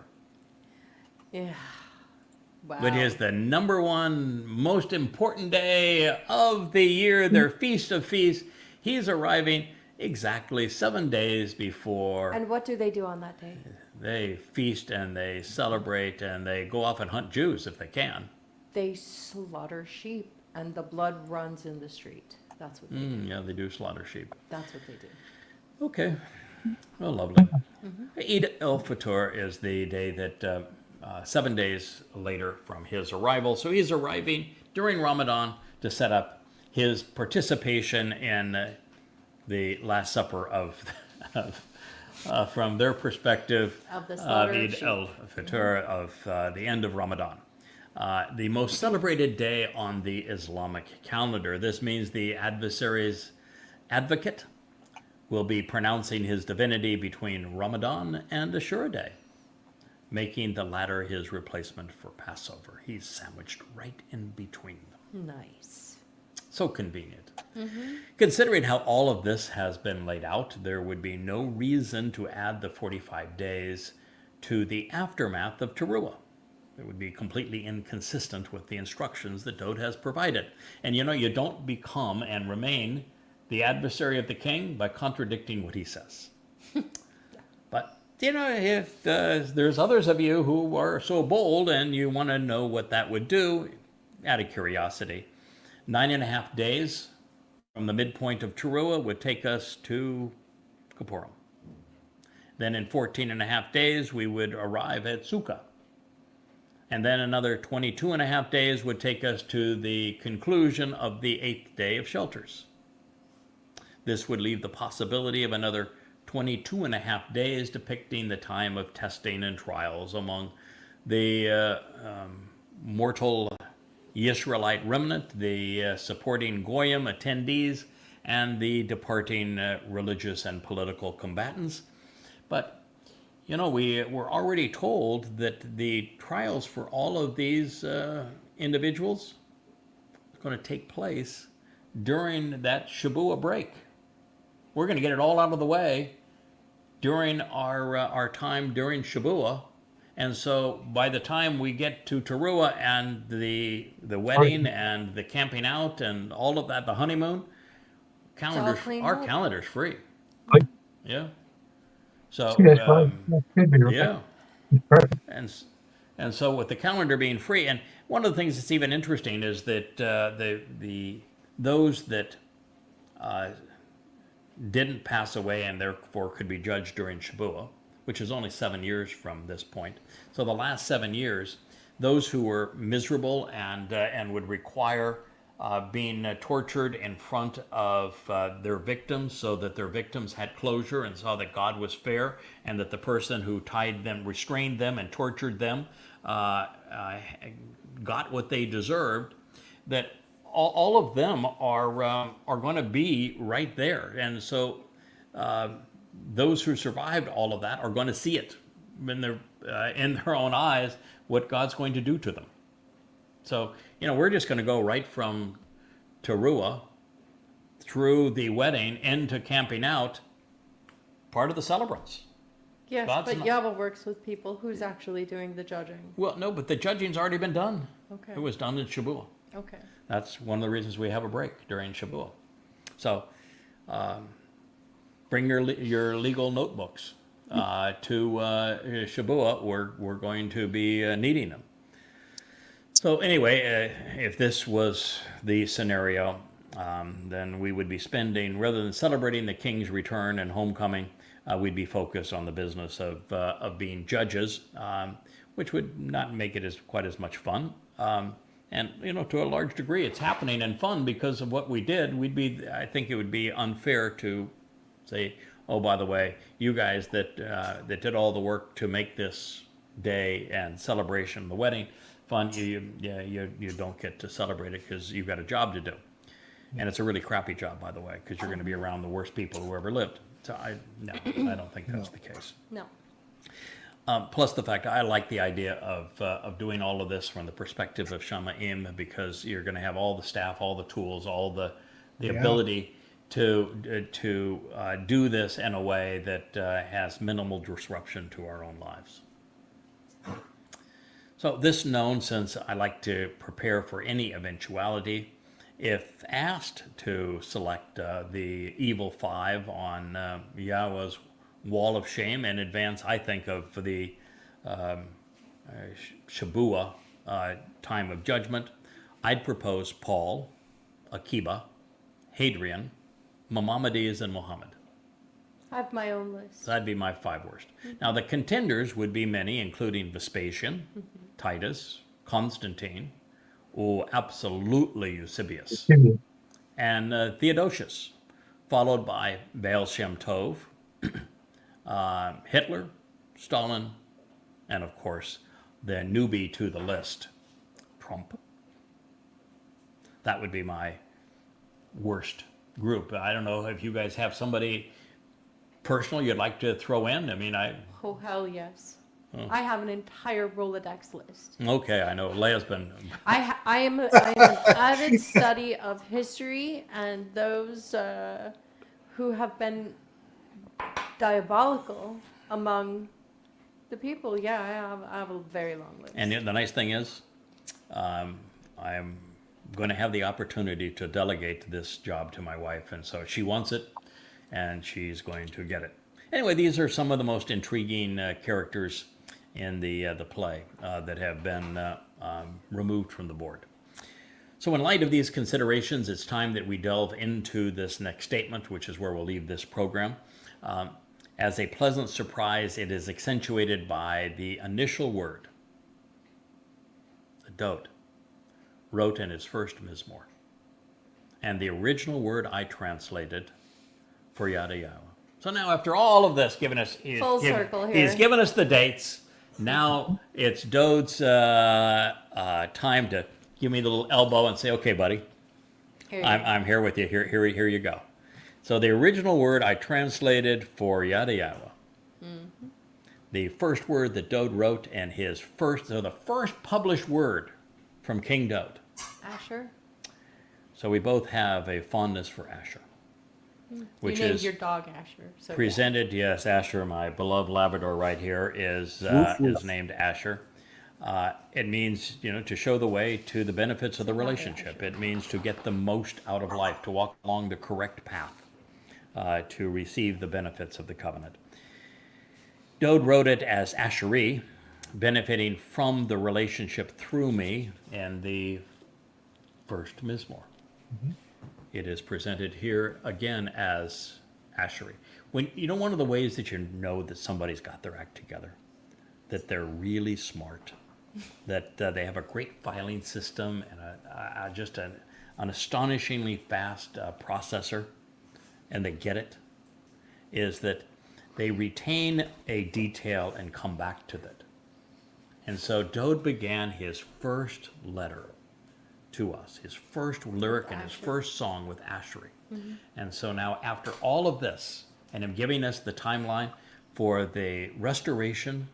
Yeah. Wow. It is the number one most important day of the year, their feast of feasts. He's arriving exactly 7 days before. And what do they do on that day? They feast and they celebrate and they go off and hunt Jews if they can. They slaughter sheep, and the blood runs in the street. That's what they do. Yeah, they do slaughter sheep. That's what they do. Okay. Well, lovely. Eid al-Fitr is the day that 7 days later from his arrival. So he's arriving during Ramadan to set up his participation in the Last Supper of from their perspective, Of the slaughter of Eid sheep. al-Fitr of the end of Ramadan. the most celebrated day on the Islamic calendar. This means the adversary's advocate will be pronouncing his divinity between Ramadan and Ashura Day, making the latter his replacement for Passover. He's sandwiched right in between them. Nice. So convenient. Considering how all of this has been laid out, there would be no reason to add the 45 days to the aftermath of Towrah. It would be completely inconsistent with the instructions that Dode has provided. And you don't become and remain the adversary of the king by contradicting what he says. But, if there's others of you who are so bold and you want to know what that would do, out of curiosity, 9.5 days from the midpoint of Towrah would take us to Kippurim. Then in 14.5 days, we would arrive at Sukkah. And then another 22.5 days would take us to the conclusion of the 8th day of Shelters. This would leave the possibility of another 22.5 days depicting the time of testing and trials among the mortal Yisraelite remnant, the supporting Goyim attendees, and the departing religious and political combatants. But, we were already told that the trials for all of these individuals are going to take place during that Shabuah break. We're going to get it all out of the way during our time during Shabuah. And so by the time we get to Towrah and the wedding and the camping out and all of that, the honeymoon, our calendar's free. Right. Yeah. So, That's fine. That could be right. yeah. Perfect. And so with the calendar being free, and one of the things that's even interesting is that those that didn't pass away and therefore could be judged during Shabuah, which is only 7 years from this point. So the last 7 years, those who were miserable and would require being tortured in front of their victims so that their victims had closure and saw that God was fair and that the person who tied them, restrained them, and tortured them got what they deserved, that all of them are going to be right there. And so those who survived all of that are going to see it in their own eyes, what God's going to do to them. So, we're just going to go right from Towrah through the wedding into camping out, part of the celebrants. Yes, God's but not- Yahweh works with people. Who's actually doing the judging? Well, no, but the judging's already been done. Okay. It was done in Shabuah. Okay. That's one of the reasons we have a break during Shabuah. So, bring your legal notebooks to Shabuah. We're going to be needing them. So anyway, if this was the scenario, then we would be spending, rather than celebrating the king's return and homecoming, we'd be focused on the business of being judges, which would not make it quite as much fun. And, to a large degree, it's happening and fun because of what we did. I think it would be unfair to say, oh, by the way, you guys that did all the work to make this day and celebration, the wedding, fun, you don't get to celebrate it because you've got a job to do. And it's a really crappy job, by the way, because you're going to be around the worst people who ever lived. So I don't think that's the case. No. Plus the fact I like the idea of doing all of this from the perspective of Shamma'im, because you're going to have all the staff, all the tools, all the ability to do this in a way that has minimal disruption to our own lives. So this known, since I like to prepare for any eventuality, if asked to select the evil 5 on Yahweh's wall of shame in advance, I think of the Shabuah time of judgment, I'd propose Paul, Akiba, Hadrian, Maimonides, and Muhammad. I have my own list. That'd be my 5 worst. Now the contenders would be many, including Vespasian, Titus, Constantine, absolutely Eusebius, and Theodosius, followed by Baal Shem Tov, Hitler, Stalin, and of course the newbie to the list, Trump. That would be my worst group. I don't know if you guys have somebody personal you'd like to throw in. I mean, Oh, hell yes. Oh. I have an entire Rolodex list. okay, I know Leia's been. I am an avid study of history and those who have been diabolical among the people. Yeah, I have a very long list. And the nice thing is, I'm going to have the opportunity to delegate this job to my wife, and so she wants it, and she's going to get it. Anyway, these are some of the most intriguing characters in the play that have been removed from the board. So in light of these considerations, it's time that we delve into this next statement, which is where we'll leave this program. As a pleasant surprise, it is accentuated by the initial word that Dode wrote in his first Mizmor. And the original word I translated for Yada Yahowah. So now after all of this, Full circle here. he's given us the dates. Now it's Dode's time to give me the little elbow and say, okay, buddy, Here you go. I'm here with you. Here you go. So the original word I translated for Yada Yahowah. Mm-hmm. The first word that Dode wrote and the first published word from King Dode. Asher. So we both have a fondness for Asher, which you named is your dog Asher. So yeah. presented. Yes, Asher, my beloved Labrador right here, is named Asher. It means, to show the way to the benefits of the relationship. It means to get the most out of life, to walk along the correct path, to receive the benefits of the covenant. Dode wrote it as Asheri, benefiting from the relationship through me in the first Mizmor. Mm-hmm. It is presented here again as Asheri. One of the ways that you know that somebody's got their act together, that they're really smart, that they have a great filing system and just an astonishingly fast processor, and they get it, is that they retain a detail and come back to that. And so Dode began his first letter to us, his first lyric and his first song with Asheri. Mm-hmm. And so now after all of this, and him giving us the timeline for the restoration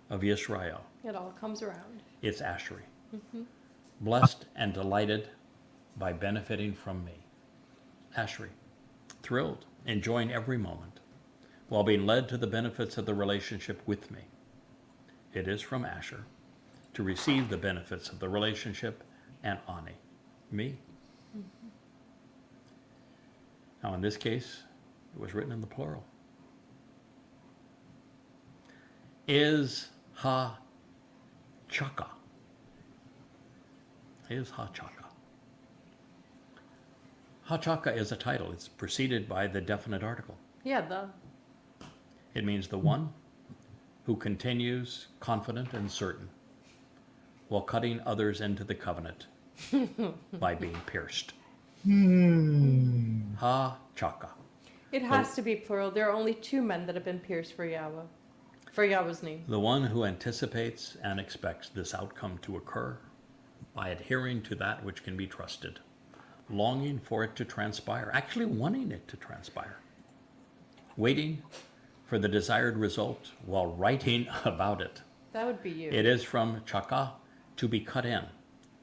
of Israel, It all comes around. it's Asheri. Mm-hmm. Blessed and delighted by benefiting from me. Asheri. Thrilled, enjoying every moment, while being led to the benefits of the relationship with me. It is from Asher to receive the benefits of the relationship and Ani, me. Mm-hmm. Now in this case, it was written in the plural. Is ha chaka. Is ha chaka. Ha chaka is a title. It's preceded by the definite article. Yeah, It means the one who continues confident and certain while cutting others into the covenant by being pierced. Ha chaka. it has to be plural. There are only 2 men that have been pierced for Yahweh, for Yahweh's name. The one who anticipates and expects this outcome to occur by adhering to that which can be trusted, longing for it to transpire, actually wanting it to transpire, waiting for the desired result while writing about it. That would be you. It is from chaka, to be cut in,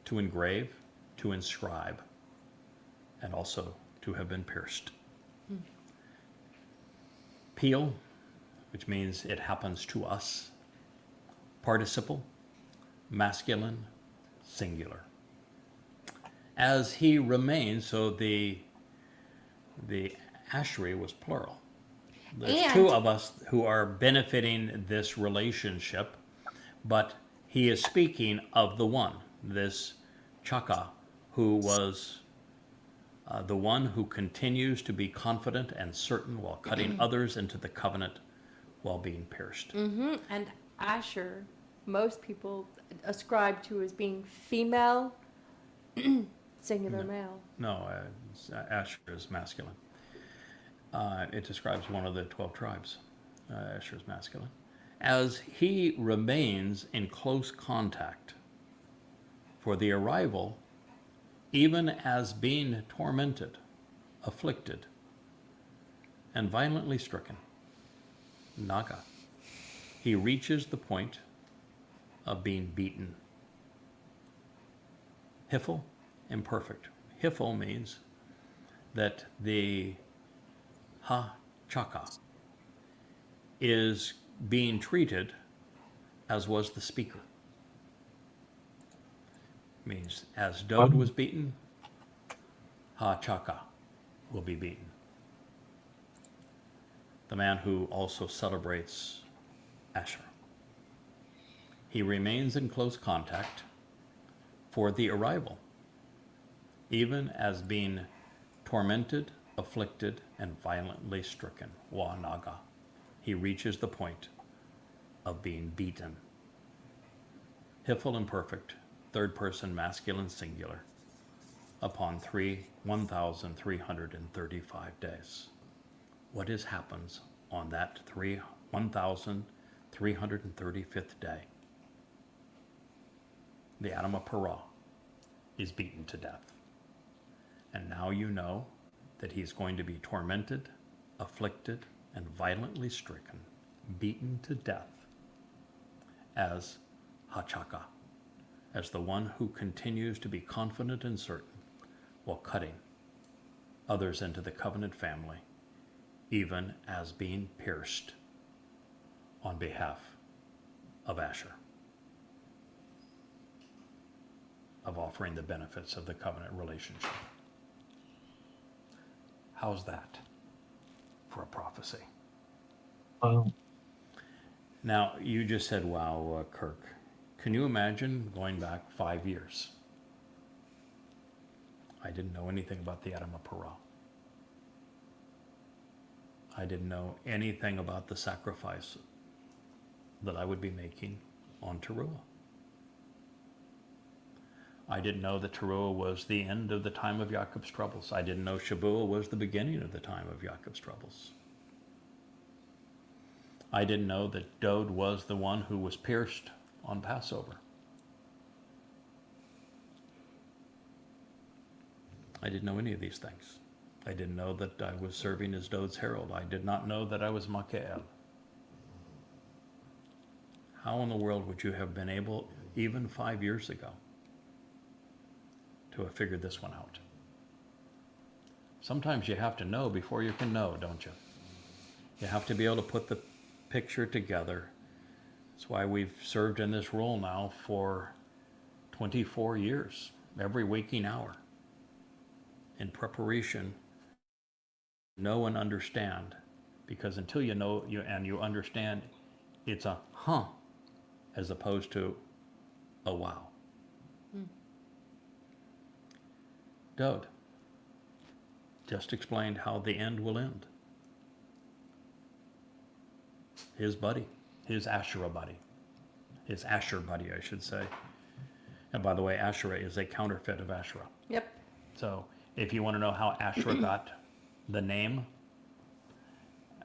to engrave, to inscribe, and also to have been pierced. Peel, which means it happens to us. Participle, masculine, singular. As he remains, so the Asheri was plural. There's And- 2 of us who are benefiting this relationship, but he is speaking of the one, this Chaka, who was the one who continues to be confident and certain while cutting others into the covenant while being pierced. Mm-hmm. And Asher, most people ascribe to as being female, singular male. No, Asher is masculine. It describes one of the 12 tribes. Asher is masculine. As he remains in close contact for the arrival, even as being tormented, afflicted, and violently stricken. Naga. He reaches the point of being beaten. Hifel, imperfect. Hifel means that the ha-chaka is being treated as was the speaker. Means as Dode was beaten, ha-chaka will be beaten. The man who also celebrates Asher. He remains in close contact for the arrival, even as being tormented, afflicted, and violently stricken. Wa naga. He reaches the point of being beaten. Hifel imperfect, third person masculine singular, upon 1,335 days. What happens on that 1,335th day? The Adam of Parah is beaten to death. And now you know that he's going to be tormented, afflicted, and violently stricken, beaten to death as Hachaka, as the one who continues to be confident and certain while cutting others into the covenant family, even as being pierced on behalf of Asher, of offering the benefits of the covenant relationship. How's that for a prophecy? Wow. Now, you just said, wow, Kirk. Can you imagine going back 5 years? I didn't know anything about the Adam of Parah. I didn't know anything about the sacrifice that I would be making on Towrah. I didn't know that Towrah was the end of the time of Yaakov's troubles. I didn't know Shabuah was the beginning of the time of Yaakov's troubles. I didn't know that Dode was the one who was pierced on Passover. I didn't know any of these things. I didn't know that I was serving as Dode's herald. I did not know that I was Makael. How in the world would you have been able, even 5 years ago, to have figured this one out? Sometimes you have to know before you can know, don't you? You have to be able to put the picture together. That's why we've served in this role now for 24 years, every waking hour, in preparation, know and understand, because until you know and you understand, it's a huh as opposed to a wow. Dode just explained how the end will end. His buddy, his Asherah buddy, his Asher buddy, I should say. And by the way, Asherah is a counterfeit of Asherah. Yep. So if you want to know how Asherah got the name,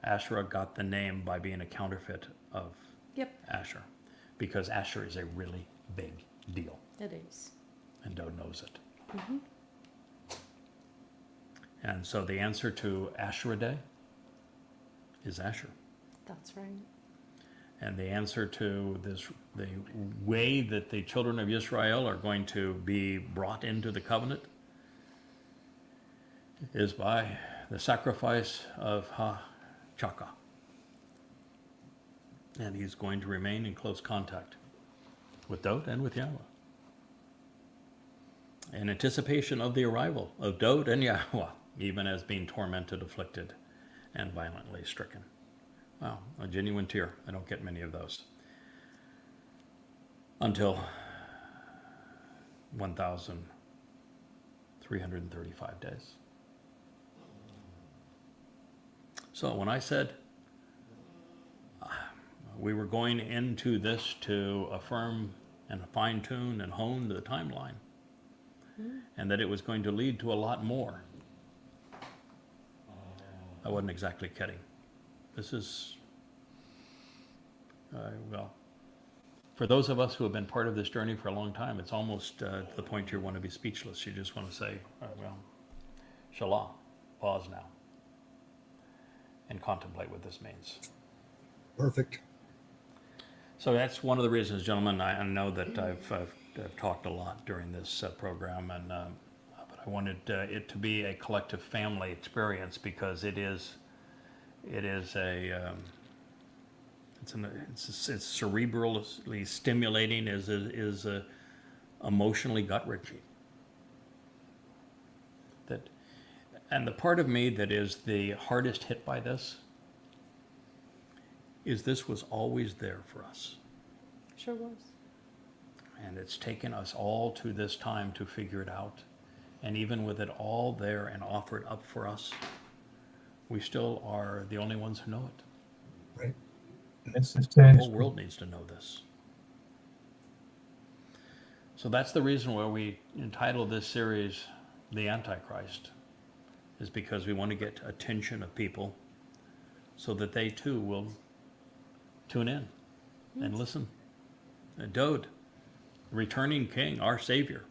Asherah got the name by being a counterfeit of Asher, because Asher is a really big deal, It is. and Dode knows it. And so the answer to Asherah Day is Asher. That's right. And the answer to this, the way that the children of Israel are going to be brought into the covenant, is by the sacrifice of Ha-Chaka. And he's going to remain in close contact with Dode and with Yahowah, in anticipation of the arrival of Dode and Yahowah, even as being tormented, afflicted, and violently stricken. Wow, a genuine tear. I don't get many of those. Until 1,335 days. So when I said we were going into this to affirm and fine-tune and hone the timeline, and that it was going to lead to a lot more, I wasn't exactly kidding. This is, well, for those of us who have been part of this journey for a long time, it's almost to the point you want to be speechless. You just want to say, well, Shalom, pause now, and contemplate what this means. Perfect. So that's one of the reasons, gentlemen. I know that I've talked a lot during this program, but I wanted it to be a collective family experience because it is a it's cerebrally stimulating, is emotionally gut wrenching. And the part of me that is the hardest hit by this is this was always there for us. Sure was. And it's taken us all to this time to figure it out. And even with it all there and offered up for us, we still are the only ones who know it. Right. The whole world needs to know this. So that's the reason why we entitled this series The Antichrist, is because we want to get attention of people so that they too will tune in and listen. Dode, the returning king, our Savior,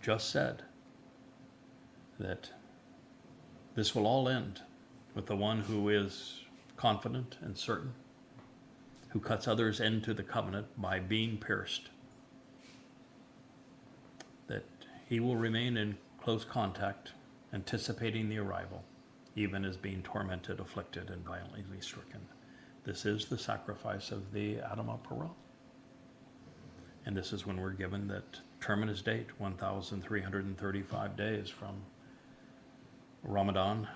just said that this will all end with the one who is confident and certain, who cuts others into the covenant by being pierced, that he will remain in close contact, anticipating the arrival, even as being tormented, afflicted, and violently stricken. This is the sacrifice of the Adam of Perah. And this is when we're given that terminus date, 1,335 days from Ramadan,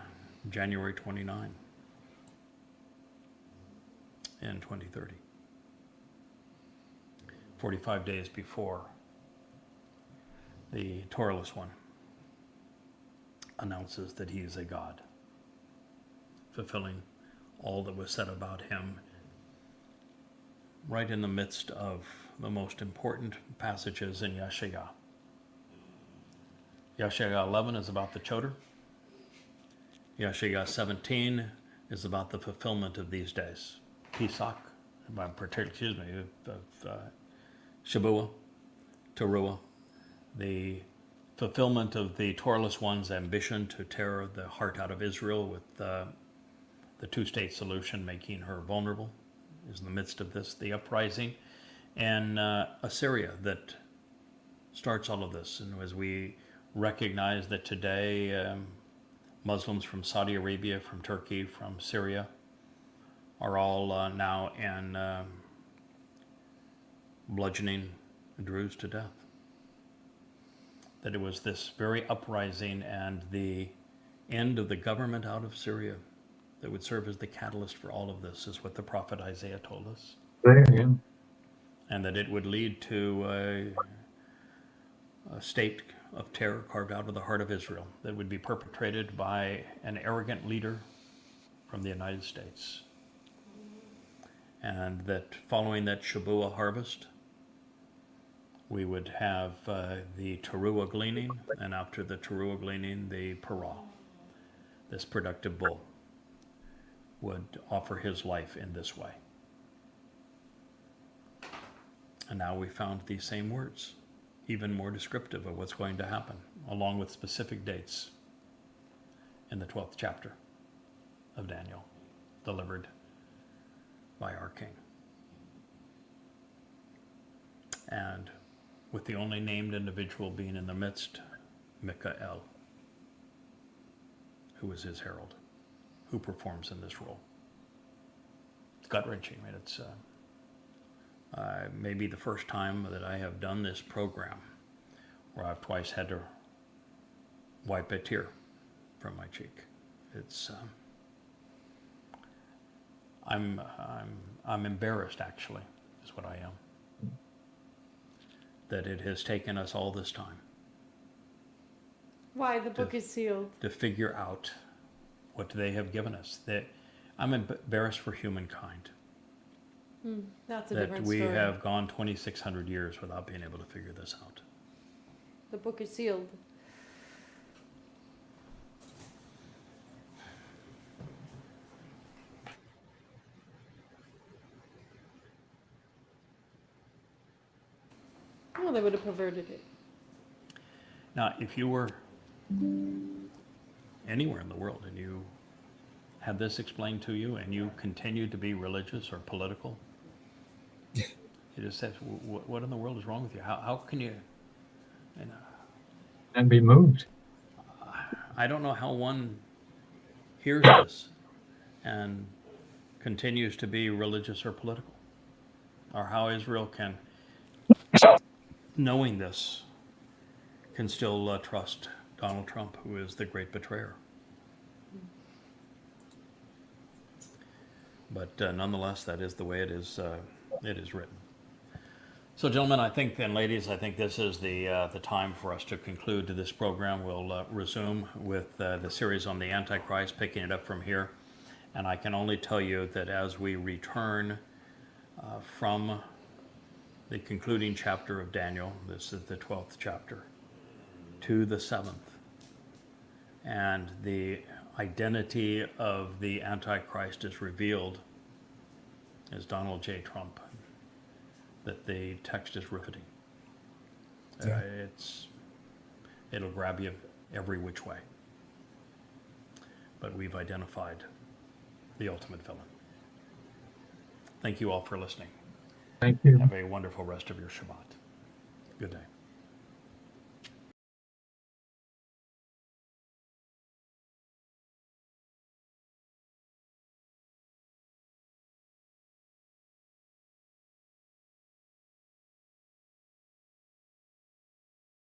January 29 in 2030. 45 days before the Towrahless one announces that he is a God, fulfilling all that was said about him right in the midst of the most important passages in Yeshayah. Yeshayah 11 is about the Choder. Yeshayah 17 is about the fulfillment of these days. Pesach, Shabuah, Towrah, the fulfillment of the Towrahless one's ambition to tear the heart out of Israel with the two-state solution, making her vulnerable, is in the midst of this. The uprising, and Assyria that starts all of this. And as we recognize that today Muslims from Saudi Arabia, from Turkey, from Syria are all now in bludgeoning Druze to death. That it was this very uprising and the end of the government out of Syria that would serve as the catalyst for all of this, is what the prophet Isaiah told us. Yeah. And that it would lead to a state of terror carved out of the heart of Israel that would be perpetrated by an arrogant leader from the United States. And that following that Shabuah harvest, we would have the Teruah gleaning, and after the Teruah gleaning, the Perah. This productive bull would offer his life in this way. And now we found these same words, even more descriptive of what's going to happen, along with specific dates in the 12th chapter of Daniel, delivered by our King. And with the only named individual being in the midst, Mikael, who is his herald, who performs in this role. It's gut-wrenching. I mean, it's maybe the first time that I have done this program where I've twice had to wipe a tear from my cheek. It's I'm embarrassed, actually, is what I am, that it has taken us all this time Why the book is sealed. to figure out what they have given us. That I'm embarrassed for humankind, That's a that different we story. have gone 2,600 years without being able to figure this out. The book is sealed. Well, they would have perverted it. Now, if you were anywhere in the world and you had this explained to you and you continued to be religious or political, it just says, what in the world is wrong with you? How can you know, And be moved. I don't know how one hears this and continues to be religious or political, or how Israel can, knowing this, can still trust Donald Trump, who is the great betrayer. But nonetheless, that is the way it is written. So, gentlemen, I think, and ladies, I think this is the time for us to conclude this program. We'll resume with the series on the Antichrist, picking it up from here. And I can only tell you that as we return from the concluding chapter of Daniel, this is the 12th chapter, to the 7th, and the identity of the Antichrist is revealed as Donald J. Trump, that the text is riveting. Yeah. It'll grab you every which way. But we've identified the ultimate villain. Thank you all for listening. Thank you. Have a wonderful rest of your Shabbat. Good day.